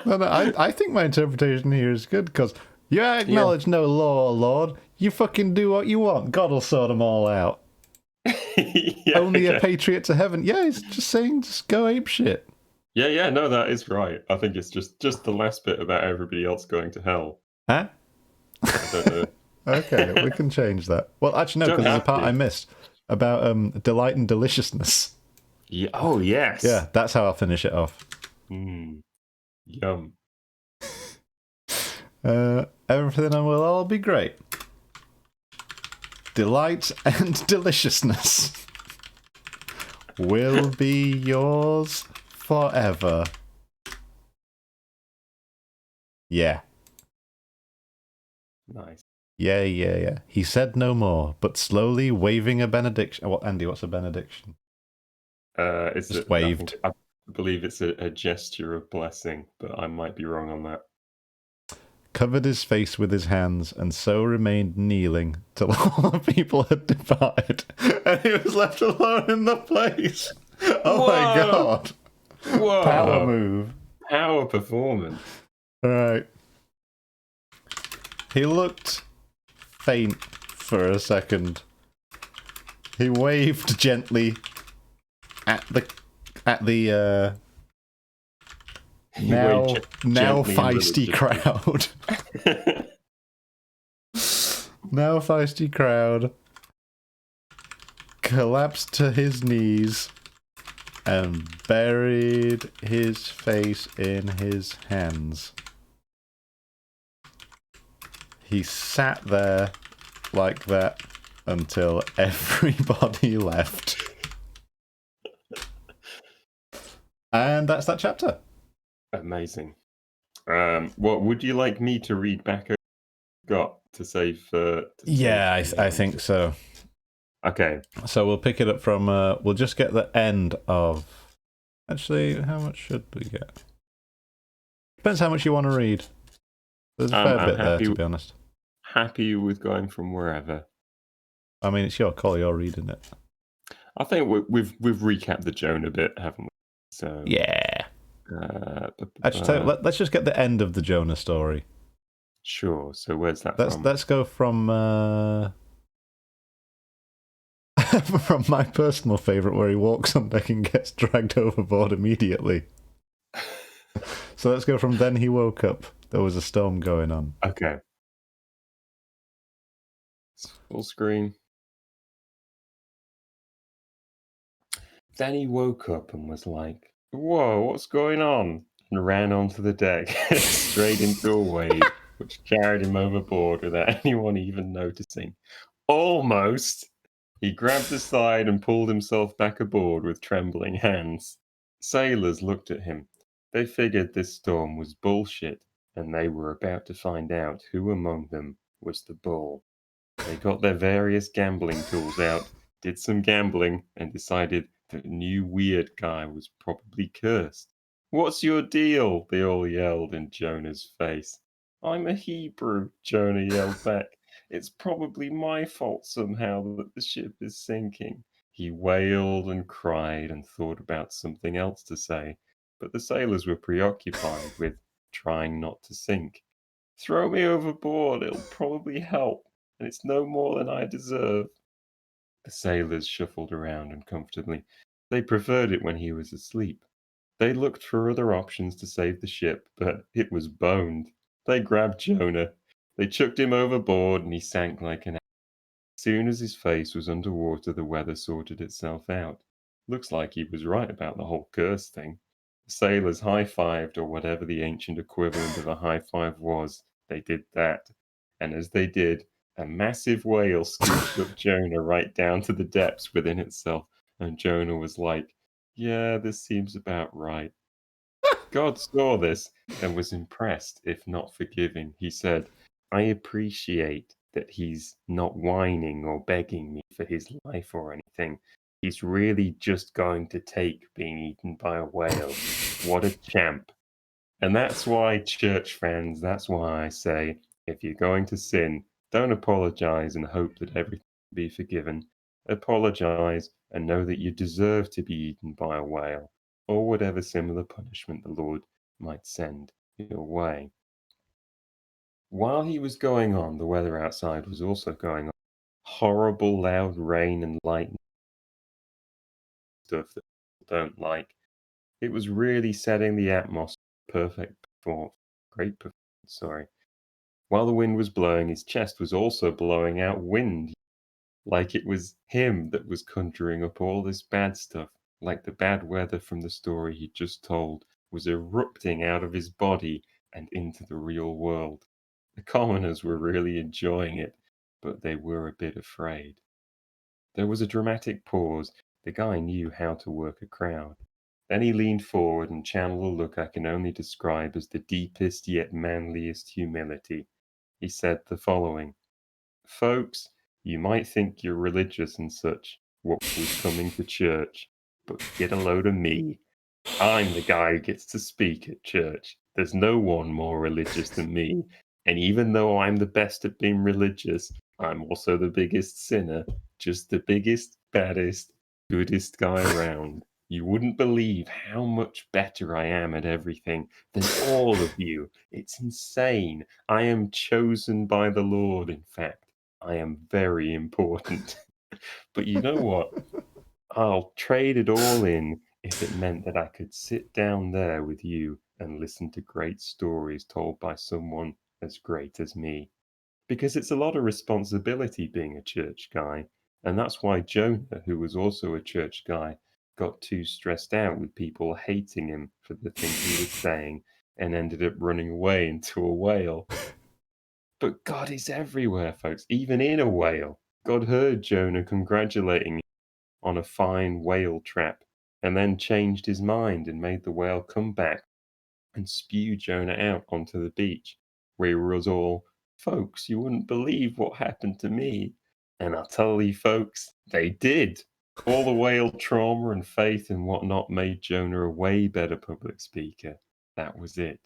No, I think my interpretation here is good because you acknowledge no law, Lord. You fucking do what you want. God will sort them all out. Only a patriot to heaven. Yeah, he's just saying, just go ape shit. Yeah, no, that is right. I think it's just the last bit about everybody else going to hell. Huh? I don't know. Okay, we can change that. Well, actually, no, because there's a part I missed about delight and deliciousness. Yeah. Oh, yes. Yeah, that's how I'll finish it off. Yum. Everything will all be great. Delight and deliciousness will be yours forever. Yeah. Nice. Yeah. He said no more, but slowly waving a benediction. What, Andy, what's a benediction? It's just waved. I believe it's a gesture of blessing, but I might be wrong on that. Covered his face with his hands, and so remained kneeling till all the people had departed, and he was left alone in the place. Oh my god! Whoa! Power move. Power performance. All right. He looked faint for a second. He waved gently at the now feisty crowd. Now feisty crowd collapsed to his knees and buried his face in his hands. He sat there like that until everybody left. And that's that chapter. Amazing. What would you like me to read back? Got to save for? I think so. Okay. So we'll pick it up from. We'll just get the end of. Actually, how much should we get? Depends how much you want to read. There's a fair bit there, to be honest. Happy with going from wherever. I mean, it's your call. You're reading it. I think we've recapped the Jonah bit, haven't we? So yeah. Actually, let's just get the end of the Jonah story. Sure. So where's that from? Let's go from from my personal favourite, where he walks on deck and gets dragged overboard immediately. So let's go from then he woke up. There was a storm going on. Okay. Full screen. Then he woke up and was like, "Whoa, what's going on?" And ran onto the deck, straight into a wave, which carried him overboard without anyone even noticing. Almost! He grabbed the side and pulled himself back aboard with trembling hands. Sailors looked at him. They figured this storm was bullshit, and they were about to find out who among them was the bull. They got their various gambling tools out, did some gambling, and decided that the new weird guy was probably cursed. "What's your deal?" they all yelled in Jonah's face. "I'm a Hebrew," Jonah yelled back. "It's probably my fault somehow that the ship is sinking." He wailed and cried and thought about something else to say, but the sailors were preoccupied with trying not to sink. "Throw me overboard, it'll probably help, and it's no more than I deserve." The sailors shuffled around uncomfortably. They preferred it when he was asleep. They looked for other options to save the ship, but it was boned. They grabbed Jonah. They chucked him overboard, and he sank like an. As soon as his face was underwater, the weather sorted itself out. Looks like he was right about the whole curse thing. The sailors high-fived, or whatever the ancient equivalent of a high five was. They did that. And as they did, a massive whale scooped up Jonah right down to the depths within itself. And Jonah was like, yeah, this seems about right. God saw this and was impressed, if not forgiving. He said, I appreciate that he's not whining or begging me for his life or anything. He's really just going to take being eaten by a whale. What a champ. And that's why, church fans, that's why I say, if you're going to sin, don't apologize and hope that everything will be forgiven. Apologize and know that you deserve to be eaten by a whale, or whatever similar punishment the Lord might send your way. While he was going on, the weather outside was also going on. Horrible loud rain and lightning stuff that people don't like. It was really setting the atmosphere. Great performance, sorry. While the wind was blowing, his chest was also blowing out wind, like it was him that was conjuring up all this bad stuff, like the bad weather from the story he just told was erupting out of his body and into the real world. The commoners were really enjoying it, but they were a bit afraid. There was a dramatic pause. The guy knew how to work a crowd. Then he leaned forward and channeled a look I can only describe as the deepest yet manliest humility. He said the following: Folks, you might think you're religious and such, what with coming to church, but get a load of me. I'm the guy who gets to speak at church. There's no one more religious than me. And even though I'm the best at being religious, I'm also the biggest sinner, just the biggest, baddest, goodest guy around. You wouldn't believe how much better I am at everything than all of you. It's insane. I am chosen by the Lord, in fact. I am very important. But you know what? I'll trade it all in if it meant that I could sit down there with you and listen to great stories told by someone as great as me. Because it's a lot of responsibility being a church guy. And that's why Jonah, who was also a church guy, got too stressed out with people hating him for the things he was saying and ended up running away into a whale. But God is everywhere, folks, even in a whale. God heard Jonah congratulating him on a fine whale trap, and then changed his mind and made the whale come back and spew Jonah out onto the beach, where he was all, folks, you wouldn't believe what happened to me. And I'll tell you, folks, they did. All the whale trauma and faith and whatnot made Jonah a way better public speaker. That was it.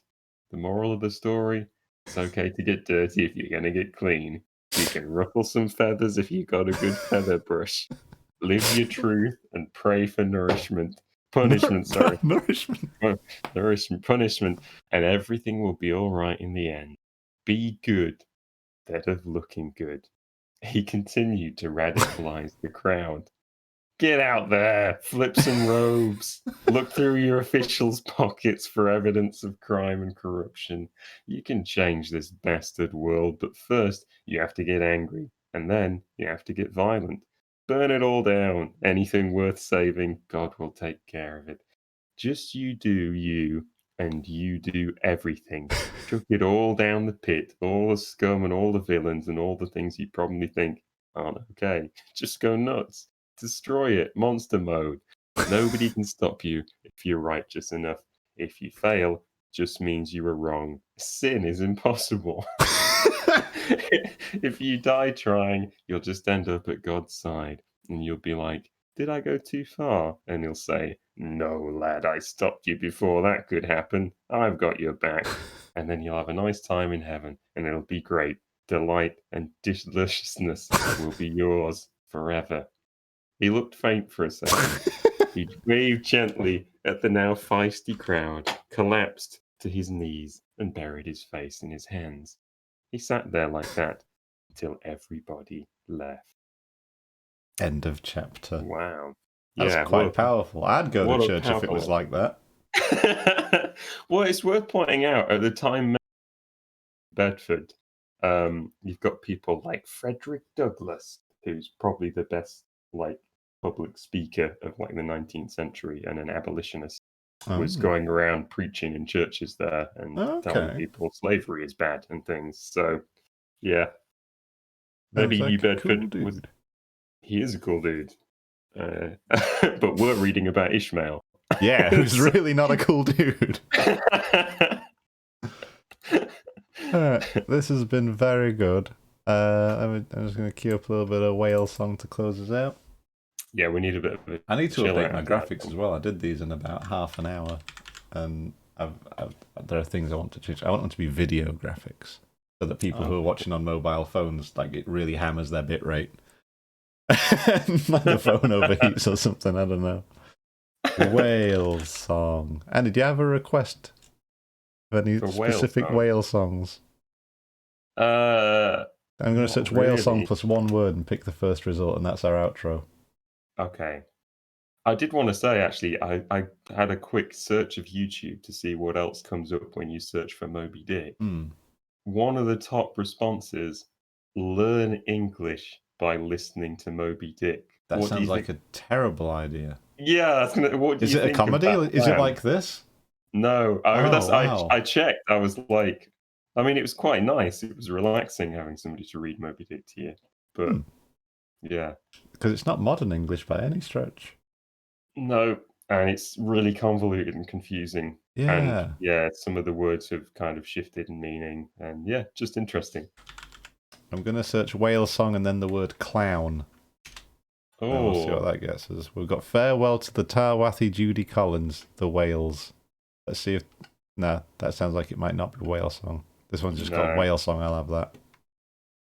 The moral of the story, it's okay to get dirty if you're going to get clean. You can ruffle some feathers if you got a good feather brush. Live your truth and pray for nourishment. Punishment, sorry. Nourishment. Nourishment, punishment, and everything will be all right in the end. Be good instead of looking good. He continued to radicalize the crowd. Get out there, flip some robes, look through your officials' pockets for evidence of crime and corruption. You can change this bastard world, but first you have to get angry, and then you have to get violent. Burn it all down. Anything worth saving, God will take care of it. Just you do you, and you do everything. Chuck it all down the pit, all the scum and all the villains and all the things you probably think aren't okay. Just go nuts. Destroy it. Monster mode. Nobody can stop you if you're righteous enough. If you fail, just means you were wrong. Sin is impossible. If you die trying, you'll just end up at God's side and you'll be like, did I go too far? And he'll say, no, lad, I stopped you before that could happen. I've got your back. And then you'll have a nice time in heaven and it'll be great. Delight and deliciousness will be yours forever. He looked faint for a second. He waved gently at the now feisty crowd, collapsed to his knees, and buried his face in his hands. He sat there like that until everybody left. End of chapter. Wow. That's Yeah, quite powerful. I'd go what to a church if it was powerful- like that. Well, it's worth pointing out at the time Bedford, you've got people like Frederick Douglass, who's probably the best like public speaker of like the 19th century and an abolitionist, was going around preaching in churches there and telling Okay. people slavery is bad and things. So, yeah, maybe Sounds New like a cool Bedford was. dude. He is a cool dude, but we're reading about Ishmael. Yeah, who's really not a cool dude. Alright, this has been very good. I'm just going to cue up a little bit of whale song to close us out. Yeah, we need a bit of a I need to chill update out my of that. graphics as well. I did these in about half an hour, and there are things I want to change. I want them to be video graphics, so that people who are watching on mobile phones, like, it really hammers their bit rate. Like the phone overheats or something, I don't know. Whale song. Andy, do you have a request of any For whale specific song? whale songs? Uh, I'm going to not search whale song really. plus one word and pick the first result, and that's our outro. Okay. I did want to say, actually, I had a quick search of YouTube to see what else comes up when you search for Moby Dick. One of the top responses, learn English by listening to Moby Dick. That What do sounds you like think? a terrible idea. Yeah, what do Is you it a think comedy? of that Is it plan? like this? No, Oh, wow. I checked. I was like, I mean, it was quite nice. It was relaxing having somebody to read Moby Dick to you. But yeah, Because it's not modern English by any stretch. no, and it's really convoluted and confusing. Yeah. And yeah, some of the words have kind of shifted in meaning, and yeah, just interesting. I'm going to search whale song and then the word clown. And we'll see what Oh, that gets us. We've got Farewell to the Tarwathie Judy Collins, the Whales. Let's see if... Nah, that sounds like it might not be whale song. This one's just called no. whale song, I'll have that.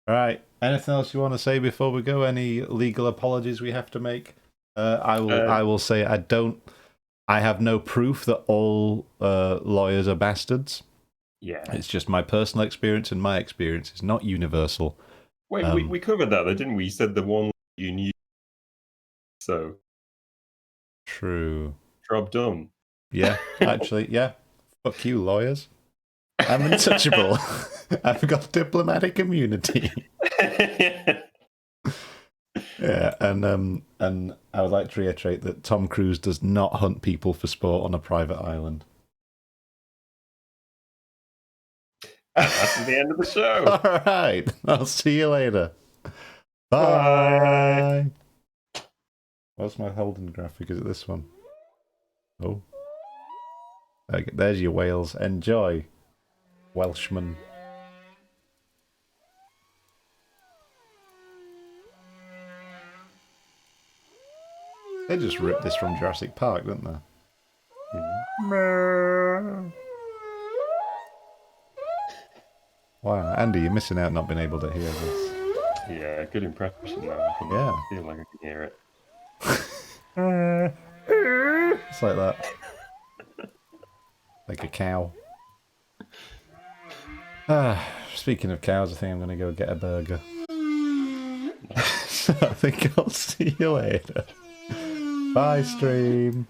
Alright, anything else you want to say before we go? Any legal apologies we have to make? I will say I have no proof that all lawyers are bastards. Yeah. It's just my personal experience, and my experience is not universal. Wait, we covered that though, didn't we? You said the one you knew. So, True. job done. Yeah, actually, yeah. Fuck you, lawyers. I'm untouchable. I've got diplomatic immunity. Yeah, and I would like to reiterate that Tom Cruise does not hunt people for sport on a private island. That's the end of the show. All right, I'll see you later. Bye. What's my Holden graphic? Is it this one? Oh. Okay, there's your whales. Enjoy, Welshman. They just ripped this from Jurassic Park, didn't they? Wow, Andy, you're missing out not being able to hear this. Yeah, good impression though. I feel like I can hear it. It's like that. Like a cow. Speaking of cows, I think I'm going to go get a burger. So I think I'll see you later. Bye, stream.